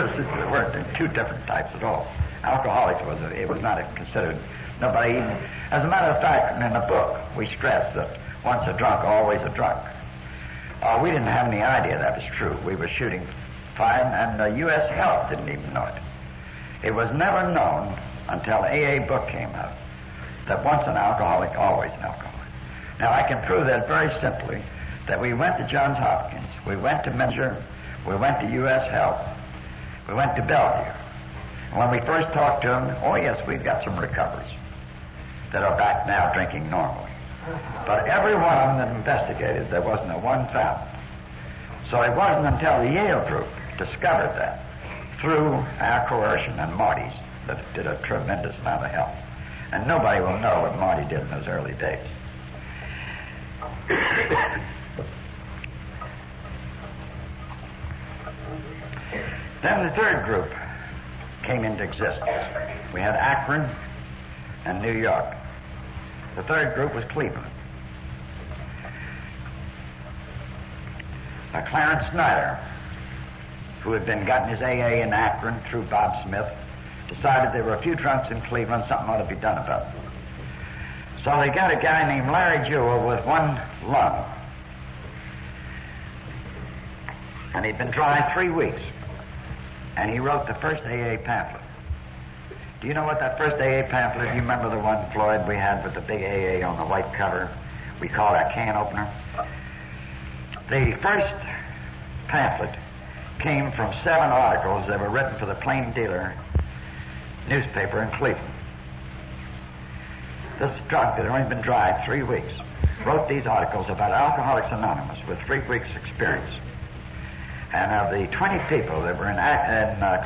Speaker 1: weren't 2 different types at all. Alcoholics was not considered. Nobody even. As a matter of fact, in the book, we stressed that once a drunk, always a drunk. We didn't have any idea that was true. We were shooting and the U.S. Health didn't even know it. It was never known until AA book came out that once an alcoholic, always an alcoholic. Now, I can prove that very simply, that we went to Johns Hopkins, we went to Menzer, we went to U.S. Health, we went to Bellevue. And when we first talked to them, oh yes, we've got some recoveries that are back now drinking normally. But every one of them that investigated, there wasn't a one found. So it wasn't until the Yale group discovered that, through our coercion and Marty's, that it did a tremendous amount of help. And nobody will know what Marty did in those early days. Then the third group came into existence. We had Akron and New York. The third group was Cleveland. Clarence Snyder, who had been gotten his AA in Akron through Bob Smith, decided there were a few drunks in Cleveland, something ought to be done about it. So they got a guy named Larry Jewell with one lung. And he'd been dry 3 weeks. And he wrote the first AA pamphlet. Do you know what that first AA pamphlet, do you remember the one, Floyd, we had with the big AA on the white cover? We called our can opener. The first pamphlet came from 7 articles that were written for the Plain Dealer newspaper in Cleveland. This drunk that had only been dry 3 weeks wrote these articles about Alcoholics Anonymous with 3 weeks' experience. And of the 20 people that were in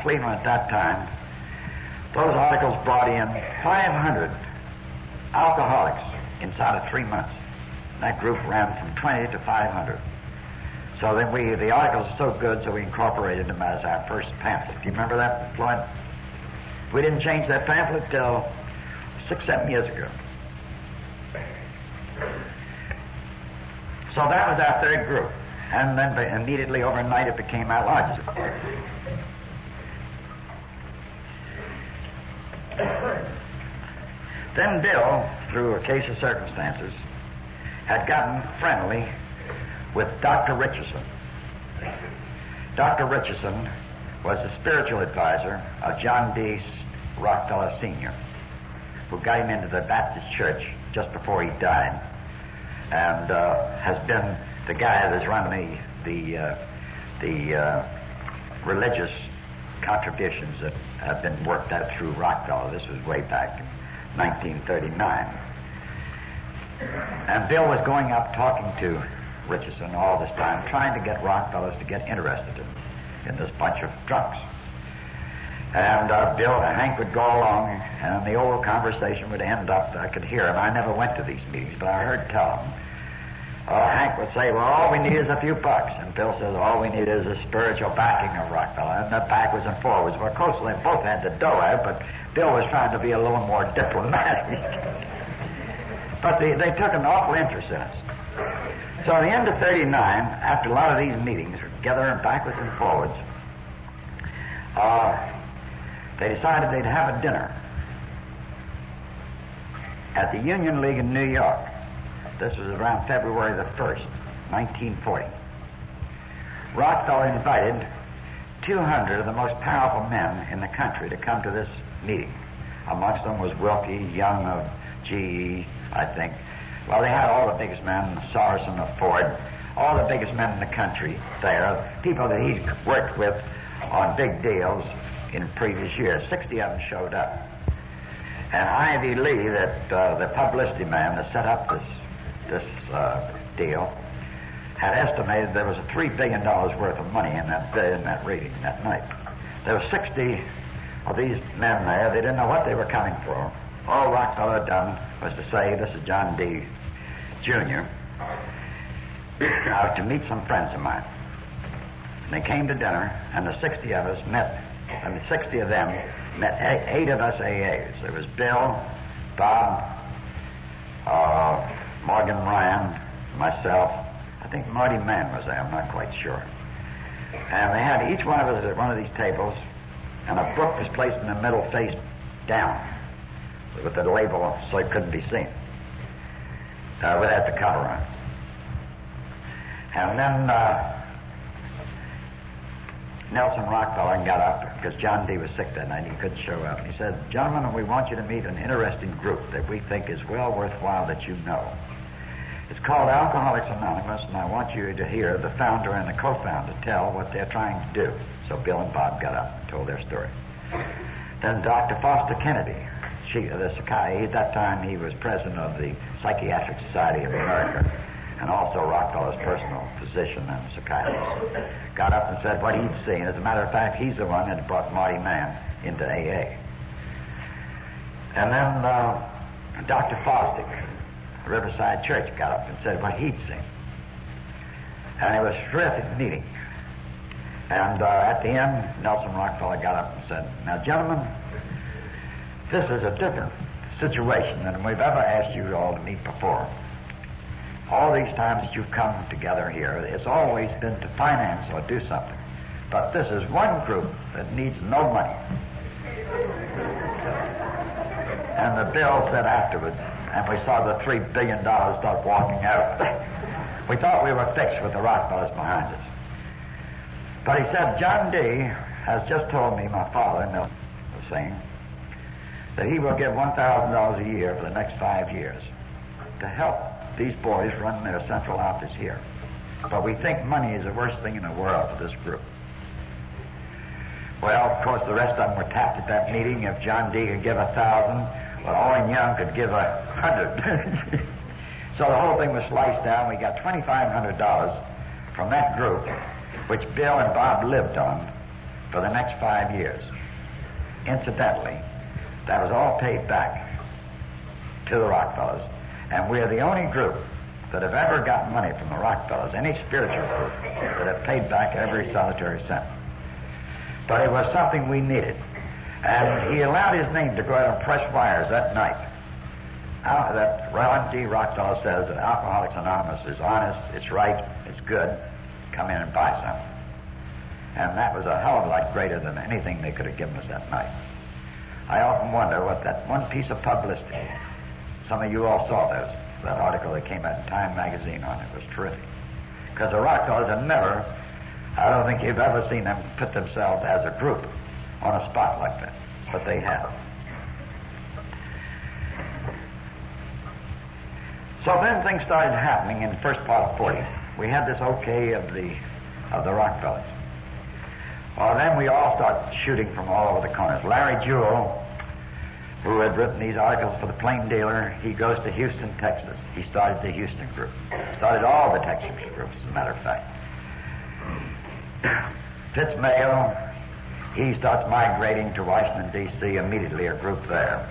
Speaker 1: Cleveland at that time, those articles brought in 500 alcoholics inside of 3 months. And that group ran from 20 to 500. So then the articles are so good, so we incorporated them as our first pamphlet. Do you remember that, Floyd? We didn't change that pamphlet till 6-7 years ago. So that was our third group. And then immediately overnight it became our largest. Then Bill, through a case of circumstances, had gotten friendly with Dr. Richardson. Dr. Richardson was the spiritual advisor of John D. Rockefeller Sr., who got him into the Baptist Church just before he died, and has been the guy that's run the religious contributions that have been worked out through Rockefeller. This was way back in 1939. And Bill was going up talking to Richardson all this time, trying to get Rockefellers to get interested in this bunch of drunks. And Hank would go along, and the old conversation would end up, I could hear him. I never went to these meetings, but I heard tell him. Hank would say, well, all we need is a few bucks. And Bill says, all we need is the spiritual backing of Rockefeller. And the backwards and forwards. Well, of course, they both had the dough out, but Bill was trying to be a little more diplomatic. But they took an awful interest in us. So at the end of 39, after a lot of these meetings, together and backwards and forwards, they decided they'd have a dinner at the Union League in New York. This was around February the 1st, 1940. Rockefeller invited 200 of the most powerful men in the country to come to this meeting. Amongst them was Wilkie, Young of GE, I think. Well, they had all the biggest men, Saracen of Ford, all the biggest men in the country there, people that he'd worked with on big deals in previous years. 60 of them showed up. And Ivy Lee, that the publicity man that set up this deal, had estimated there was $3 billion worth of money in that reading that night. There were 60 of these men there. They didn't know what they were coming for. All Rockefeller had done was to say, this is John D. Jr., to meet some friends of mine. And they came to dinner, and the 60 of us met, and the 60 of them met 8 of us AAs. There was Bill, Bob, Morgan Ryan, myself. I think Marty Mann was there, I'm not quite sure. And they had each one of us at one of these tables, and a book was placed in the middle face down with the label so it couldn't be seen, without the cover on it. And then Nelson Rockefeller got up because John D. was sick that night. He couldn't show up. He said, "Gentlemen, we want you to meet an interesting group that we think is well worthwhile that you know. It's called Alcoholics Anonymous, and I want you to hear the founder and the co-founder tell what they're trying to do." So Bill and Bob got up and told their story. Then Dr. Foster Kennedy, at that time he was president of the Psychiatric Society of America, and also Rockefeller's personal physician and psychiatrist, got up and said what he'd seen. As a matter of fact, he's the one that brought Marty Mann into AA. And then Dr. Fosdick, Riverside Church, got up and said what he'd seen. And it was a terrific meeting. And at the end, Nelson Rockefeller got up and said, "Now, gentlemen, this is a different situation than we've ever asked you all to meet before. All these times that you've come together here, it's always been to finance or do something. But this is one group that needs no money." And the bill said afterwards, and we saw the $3 billion start walking out, we thought we were fixed with the Rockefellers behind us. But he said, "John D. has just told me, my father, Milton, was saying, that he will give $1,000 a year for the next 5 years to help these boys run their central office here. But we think money is the worst thing in the world for this group." Well, of course, the rest of them were tapped at that meeting. If John D. could give 1,000, well, Owen Young could give 100. So the whole thing was sliced down. We got $2,500 from that group, which Bill and Bob lived on for the next 5 years. Incidentally, that was all paid back to the Rockefellers, and we're the only group that have ever gotten money from the Rockefellers, any spiritual group, that have paid back every solitary cent. But it was something we needed, and he allowed his name to go out on press wires that night. That Ron D. Rockefeller says that Alcoholics Anonymous is honest, it's right, it's good, come in and buy some. And that was a hell of a lot greater than anything they could have given us that night. I often wonder what that one piece of publicity, some of you all saw that article that came out in Time magazine on it, was terrific. Because the Rockefellers have never, I don't think you've ever seen them put themselves as a group on a spot like that, but they have. So then things started happening in the first part of 40. We had this okay of the Rockefellers. Well, then we all started shooting from all over the corners. Larry Jewell, who had written these articles for the Plain Dealer, he goes to Houston, Texas. He started the Houston group. Started all the Texas groups, as a matter of fact. Fitz Mayo, he starts migrating to Washington, D.C., immediately a group there.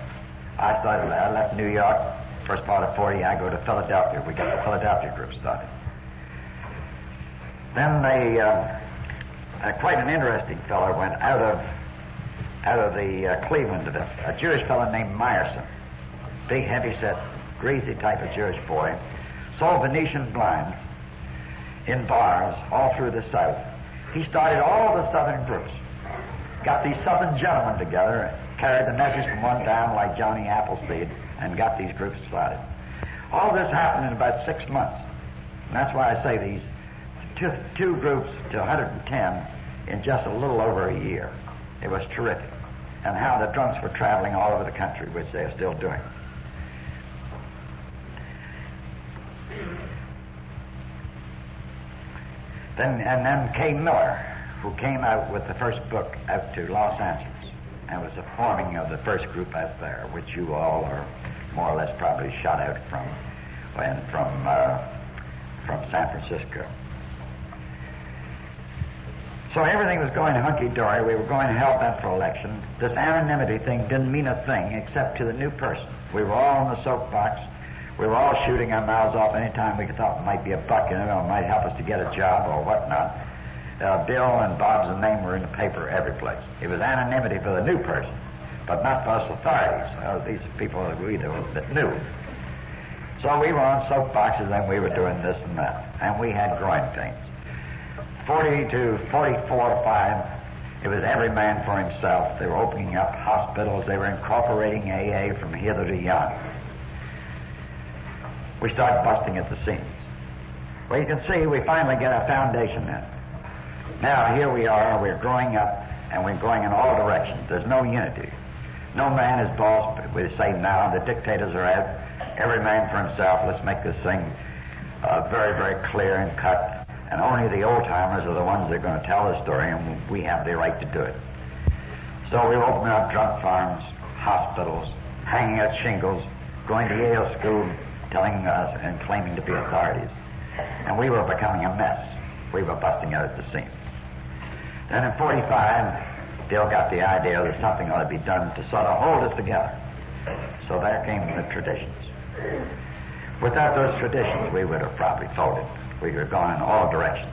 Speaker 1: I left New York, first part of 40, I go to Philadelphia. We got the Philadelphia group started. Then quite an interesting fellow went out of the Cleveland, a Jewish fellow named Meyerson, big, heavy-set, greasy type of Jewish boy, sold Venetian blinds in bars all through the South. He started all the Southern groups, got these Southern gentlemen together, carried the message from one down like Johnny Appleseed, and got these groups started. All this happened in about 6 months, and that's why I say these two groups to 110 in just a little over a year. It was terrific. And how the drunks were traveling all over the country, which they are still doing. Then Kay Miller, who came out with the first book out to Los Angeles, and was the forming of the first group out there, which you all are more or less probably shot out from San Francisco. So everything was going hunky-dory. We were going to help them for election. This anonymity thing didn't mean a thing except to the new person. We were all in the soapbox. We were all shooting our mouths off anytime we thought it might be a buck in it or might help us to get a job or whatnot. Bill and Bob's name were in the paper every place. It was anonymity for the new person, but not for us authorities. These are people that knew. So we were on soapboxes and we were doing this and that. And we had growing pains. 40 to 44 or 5, it was every man for himself. They were opening up hospitals. They were incorporating AA from hither to yon. We started busting at the seams. Well, you can see we finally get a foundation in. Now, here we are, we're growing up, and we're going in all directions. There's no unity. No man is boss. We say now, the dictators are out. Every man for himself. Let's make this thing very, very clear and cut. And only the old-timers are the ones that are going to tell the story, and we have the right to do it. So we opened up drug farms, hospitals, hanging out shingles, going to Yale School, telling us and claiming to be authorities. And we were becoming a mess. We were busting out at the seams. Then in 45, Bill got the idea that something ought to be done to sort of hold us together. So there came the traditions. Without those traditions, we would have probably folded. We would have gone in all directions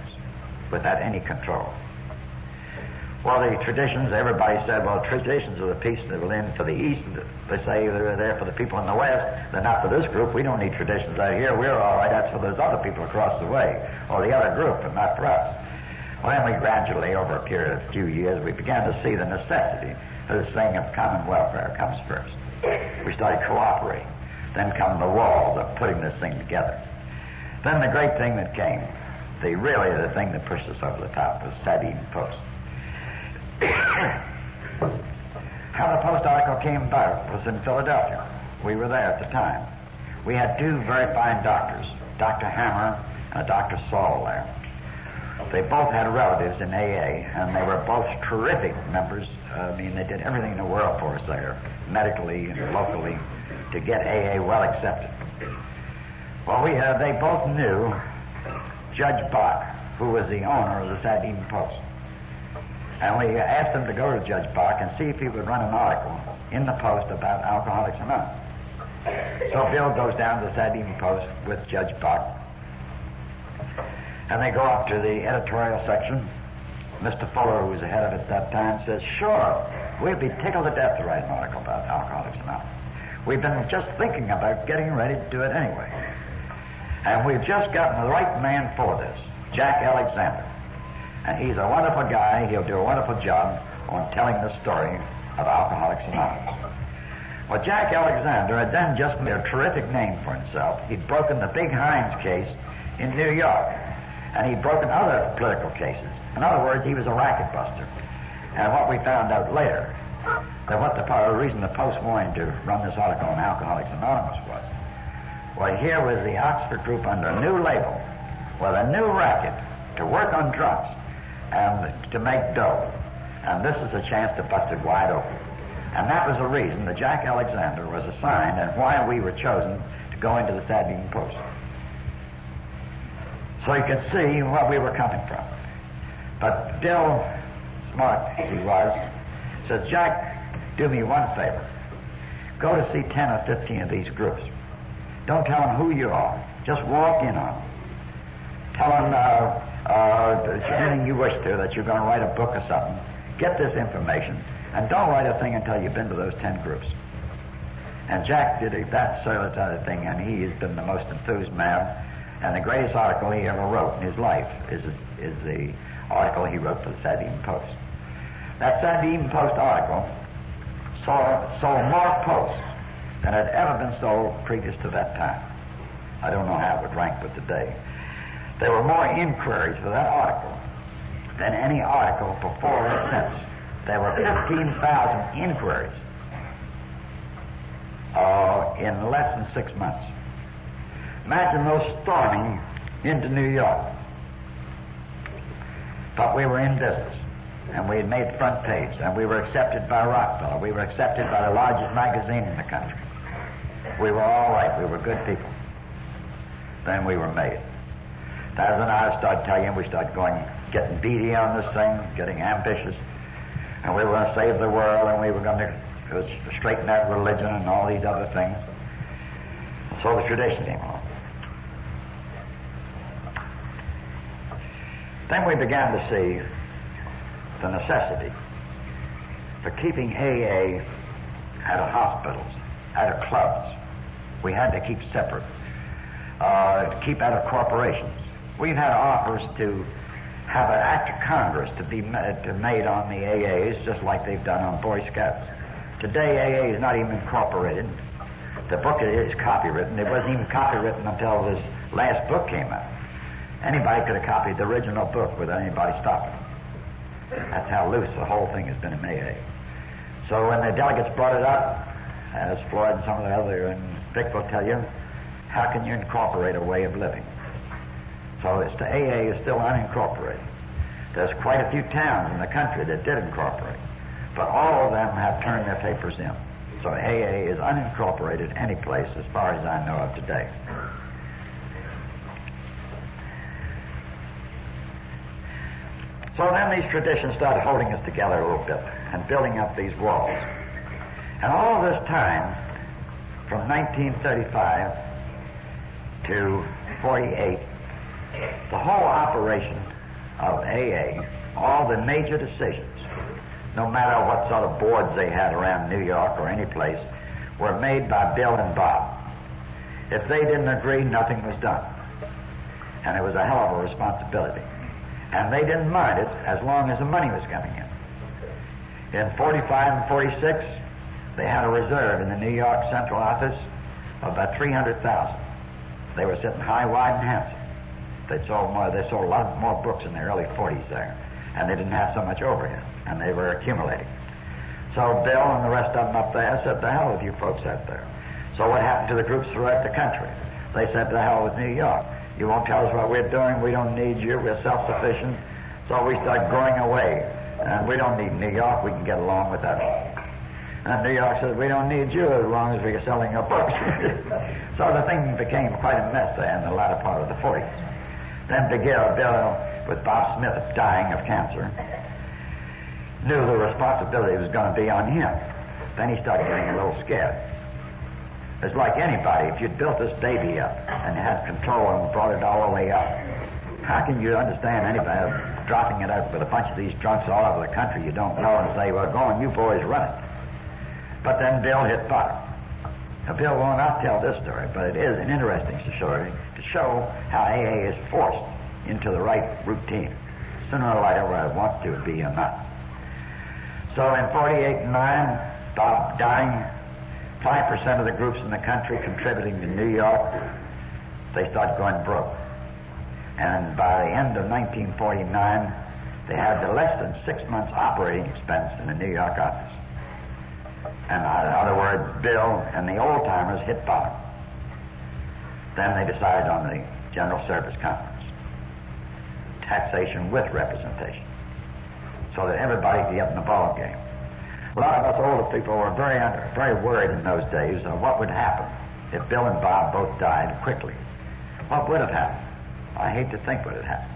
Speaker 1: without any control. Well, the traditions, everybody said, well, traditions are the peace that will end for the East. They say they're there for the people in the West. They're not for this group. We don't need traditions out here. We're all right. That's for those other people across the way, or the other group, but not for us. Well, then we gradually, over a period of a few years, we began to see the necessity of this thing of common welfare comes first. We started cooperating. Then come the walls of putting this thing together. Then the great thing that came, really the thing that pushed us over the top, was Sabine Post. How the Post article came about was in Philadelphia. We were there at the time. We had two very fine doctors, Dr. Hammer and Dr. Saul there. They both had relatives in AA, and they were both terrific members. They did everything in the world for us there, medically and locally, to get AA well accepted. Well, they both knew Judge Bach, who was the owner of the Sabine Post. And we asked him to go to Judge Bach and see if he would run an article in the Post about Alcoholics Anonymous. So Bill goes down to the Sabine Post with Judge Bach. And they go up to the editorial section. Mr. Fuller, who was the head of it at that time, says, sure, we'd be tickled to death to write an article about Alcoholics Anonymous. We've been just thinking about getting ready to do it anyway. And we've just gotten the right man for this, Jack Alexander. And he's a wonderful guy. He'll do a wonderful job on telling the story of Alcoholics Anonymous. Well, Jack Alexander had then just made a terrific name for himself. He'd broken the Big Hines case in New York, and he'd broken other political cases. In other words, he was a racket buster. And what we found out later, that what the reason the Post wanted to run this article on Alcoholics Anonymous was, well, here was the Oxford group under a new label with a new racket to work on drugs and to make dough. And this is a chance to bust it wide open. And that was the reason that Jack Alexander was assigned and why we were chosen to go into the Sabine Post. So you could see what we were coming from. But Bill, smart as he was, says, Jack, do me one favor. Go to see 10 or 15 of these groups. Don't tell them who you are. Just walk in on them. Tell them anything you wish to, that you're going to write a book or something. Get this information, and don't write a thing until you've been to those 10 groups. And Jack did that sort of thing, and he has been the most enthused man. And the greatest article he ever wrote in his life is the article he wrote for the Sabine Post. That Sabine Post article sold more posts than had ever been sold previous to that time. I don't know how it would rank with today. There were more inquiries for that article than any article before or since. There were 15,000 inquiries in less than 6 months. Imagine those storming into New York. But we were in business, and we had made front page, and we were accepted by Rockefeller. We were accepted by the largest magazine in the country. We were all right. We were good people. Then we were made. That's when I started telling you, we started getting beady on this thing, getting ambitious, and we were going to save the world, and we were going to straighten out religion and all these other things. So the tradition came along. Then we began to see the necessity for keeping AA out of hospitals, out of clubs. We had to keep separate, to keep out of corporations. We've had offers to have an act of Congress to be made on the AAs, just like they've done on Boy Scouts. Today, AA is not even incorporated. The book is copywritten. It wasn't even copywritten until this last book came out. Anybody could have copied the original book without anybody stopping. That's how loose the whole thing has been in AA. So when the delegates brought it up, as Floyd and some of the other, and Vic will tell you, how can you incorporate a way of living? So it's to AA is still unincorporated. There's quite a few towns in the country that did incorporate, but all of them have turned their papers in. So AA is unincorporated any place as far as I know of today. So then these traditions started holding us together a little bit and building up these walls. And all this time, from 1935 to 48, the whole operation of AA, all the major decisions, no matter what sort of boards they had around New York or any place, were made by Bill and Bob. If they didn't agree, nothing was done. And it was a hell of a responsibility. And they didn't mind it as long as the money was coming in. In 45 and 46, they had a reserve in the New York Central Office of about 300,000. They were sitting high, wide, and handsome. They sold a lot more books in the early 40s there, and they didn't have so much overhead, and they were accumulating. So Bill and the rest of them up there said, "The hell with you folks out there." So what happened to the groups throughout the country? They said, "The hell with New York. You won't tell us what we're doing. We don't need you. We're self-sufficient." So we started growing away, and we don't need New York. We can get along with that. And New York said, "We don't need you as long as we're selling your books." So the thing became quite a mess there in the latter part of the 40s. Then Bill, with Bob Smith dying of cancer, knew the responsibility was going to be on him. Then he started getting a little scared. It's like anybody, if you'd built this baby up and had control and brought it all the way up, how can you understand anybody dropping it out with a bunch of these drunks all over the country you don't know and say, "Well, go on, you boys run it." But then Bill hit bottom. Now, Bill will not tell this story, but it is an interesting story to show how AA is forced into the right routine. Sooner or later, whether it wants to be or not. So in 48 and 9, Bob dying, 5% of the groups in the country contributing to New York, they started going broke. And by the end of 1949, they had less than 6 months operating expense in the New York office. And in other words, Bill and the old-timers hit bottom. Then they decided on the General Service Conference. Taxation with representation. So that everybody could get in the ball game. A lot of us older people were very worried in those days of what would happen if Bill and Bob both died quickly. What would have happened? I hate to think what had happened.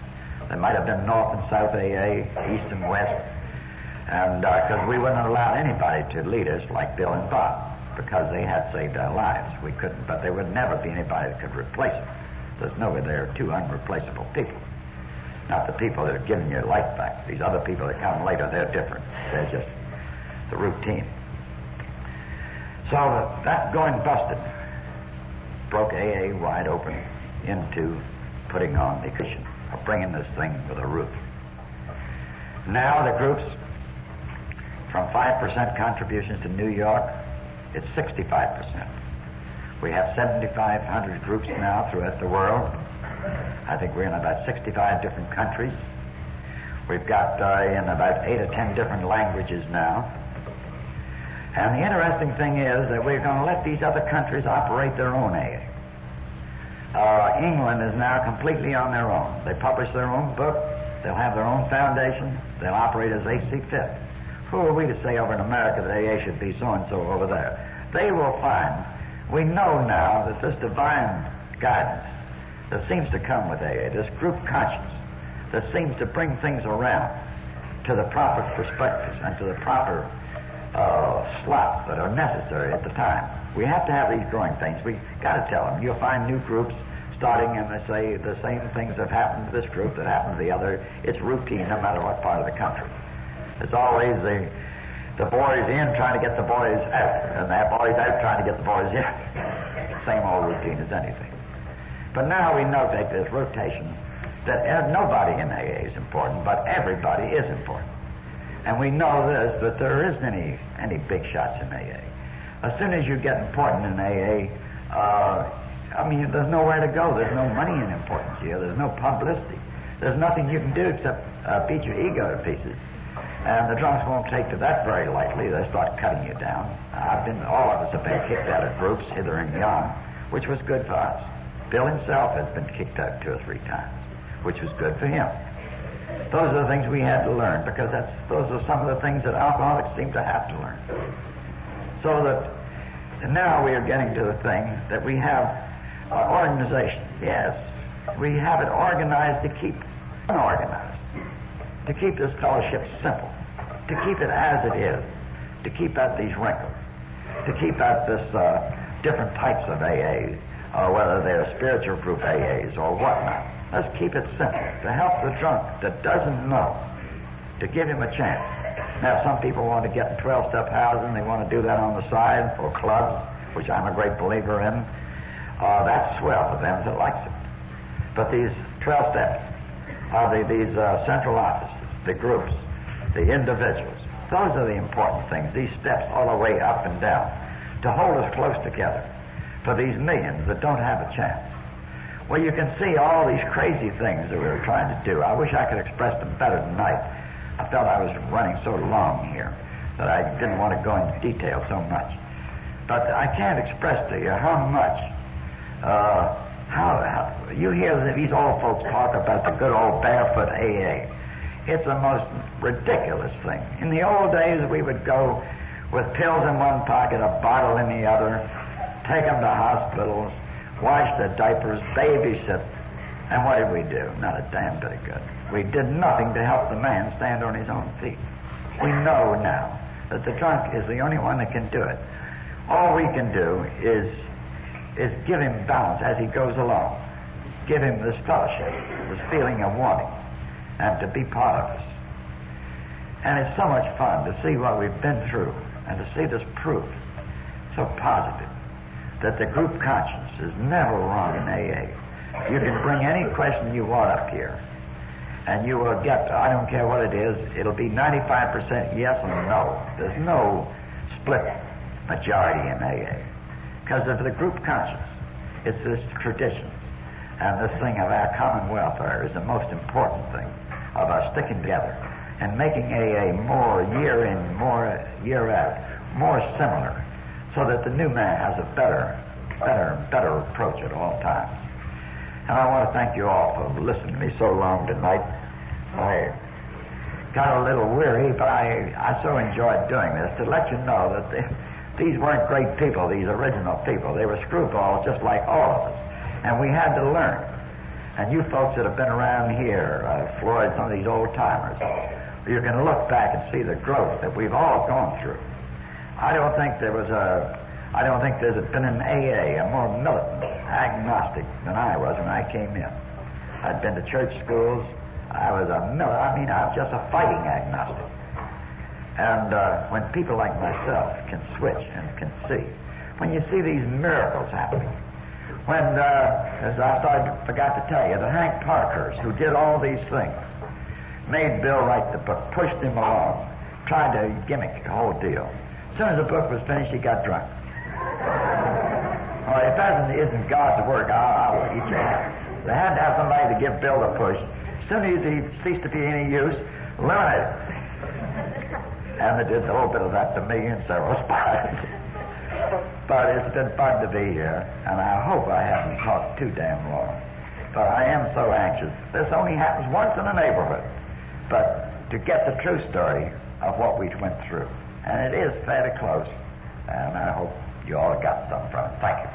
Speaker 1: There might have been North and South AA, East and West, and because we wouldn't have allowed anybody to lead us like Bill and Bob, because they had saved our lives. We couldn't, but there would never be anybody that could replace them. There's no way. They're two unreplaceable people. Not the people that are giving your life back. These other people that come later, they're different. They're just the routine. So that going busted broke AA wide open into putting on the vision of bringing this thing with a roof. Now the groups, from 5% contributions to New York, it's 65%. We have 7,500 groups now throughout the world. I think we're in about 65 different countries. We've got in about 8 or 10 different languages now. And the interesting thing is that we're going to let these other countries operate their own AA. England is now completely on their own. They publish their own book. They'll have their own foundation. They'll operate as they see fit. Who are we to say over in America that AA should be so-and-so over there? They will find, we know now that this divine guidance that seems to come with AA, this group conscience that seems to bring things around to the proper perspectives and to the proper slots that are necessary at the time. We have to have these growing things. We got to tell them. You'll find new groups starting and they say the same things have happened to this group that happened to the other. It's routine no matter what part of the country. It's always the boys in trying to get the boys out, and the boys out trying to get the boys in. Same old routine as anything. But now we know that there's rotation, that nobody in AA is important, but everybody is important. And we know this, that there isn't any big shots in AA. As soon as you get important in AA, I mean, there's nowhere to go. There's no money in importance here. There's no publicity. There's nothing you can do except beat your ego to pieces. And the drunks won't take to that very lightly. They start cutting you down. All of us have been kicked out of groups hither and yon, which was good for us. Bill himself has been kicked out 2 or 3 times, which was good for him. Those are the things we had to learn, because those are some of the things that alcoholics seem to have to learn. So that now we are getting to the thing that we have organization. Yes, we have it organized to keep unorganized, to keep this fellowship simple, to keep it as it is, to keep out these wrinkles, to keep out this different types of AAs, or whether they're spiritual group AAs or whatnot. Let's keep it simple, to help the drunk that doesn't know, to give him a chance. Now, some people want to get in 12-step housing. They want to do that on the side for clubs, which I'm a great believer in. That's swell for them that likes it. But these 12 steps are these central offices, the groups, the individuals. Those are the important things, these steps all the way up and down, to hold us close together for these millions that don't have a chance. Well, you can see all these crazy things that we were trying to do. I wish I could express them better tonight. I felt I was running so long here that I didn't want to go into detail so much. But I can't express to you how much, how you hear these old folks talk about the good old barefoot AA. It's the most ridiculous thing. In the old days, we would go with pills in one pocket, a bottle in the other, take them to hospitals, wash their diapers, babysit. And what did we do? Not a damn bit of good. We did nothing to help the man stand on his own feet. We know now that the drunk is the only one that can do it. All we can do is give him balance as he goes along. Give him this fellowship, this feeling of wanting, and to be part of us. And it's so much fun to see what we've been through and to see this proof so positive that the group conscience is never wrong in AA. You can bring any question you want up here, and you will get, I don't care what it is, it'll be 95% yes and no. There's no split majority in AA. Because of the group conscience, it's this tradition, and this thing of our common welfare is the most important thing of us sticking together and making AA more year in, more year out, more similar, so that the new man has a better approach at all times. And I want to thank you all for listening to me so long tonight. I got a little weary, but I so enjoyed doing this to let you know that these weren't great people, these original people. They were screwballs just like all of us. And we had to learn. And you folks that have been around here, Floyd, some of these old-timers, you can look back and see the growth that we've all gone through. I don't think there's been an AA, a more militant agnostic than I was when I came in. I'd been to church schools. I was just a fighting agnostic. And when people like myself can switch and can see, when you see these miracles happening, when, as I forgot to tell you, the Hank Parkers, who did all these things, made Bill write the book, pushed him along, tried to gimmick the whole deal. As soon as the book was finished, he got drunk. Well, if that isn't God's work, I'll eat your hat. They had to have somebody to give Bill the push. As soon as he ceased to be any use, eliminate it. And they did a little bit of that to me in several spots. But it's been fun to be here, and I hope I haven't talked too damn long. But I am so anxious. This only happens once in a neighborhood. But to get the true story of what we went through. And it is fairly close, and I hope you all got something from it. Thank you.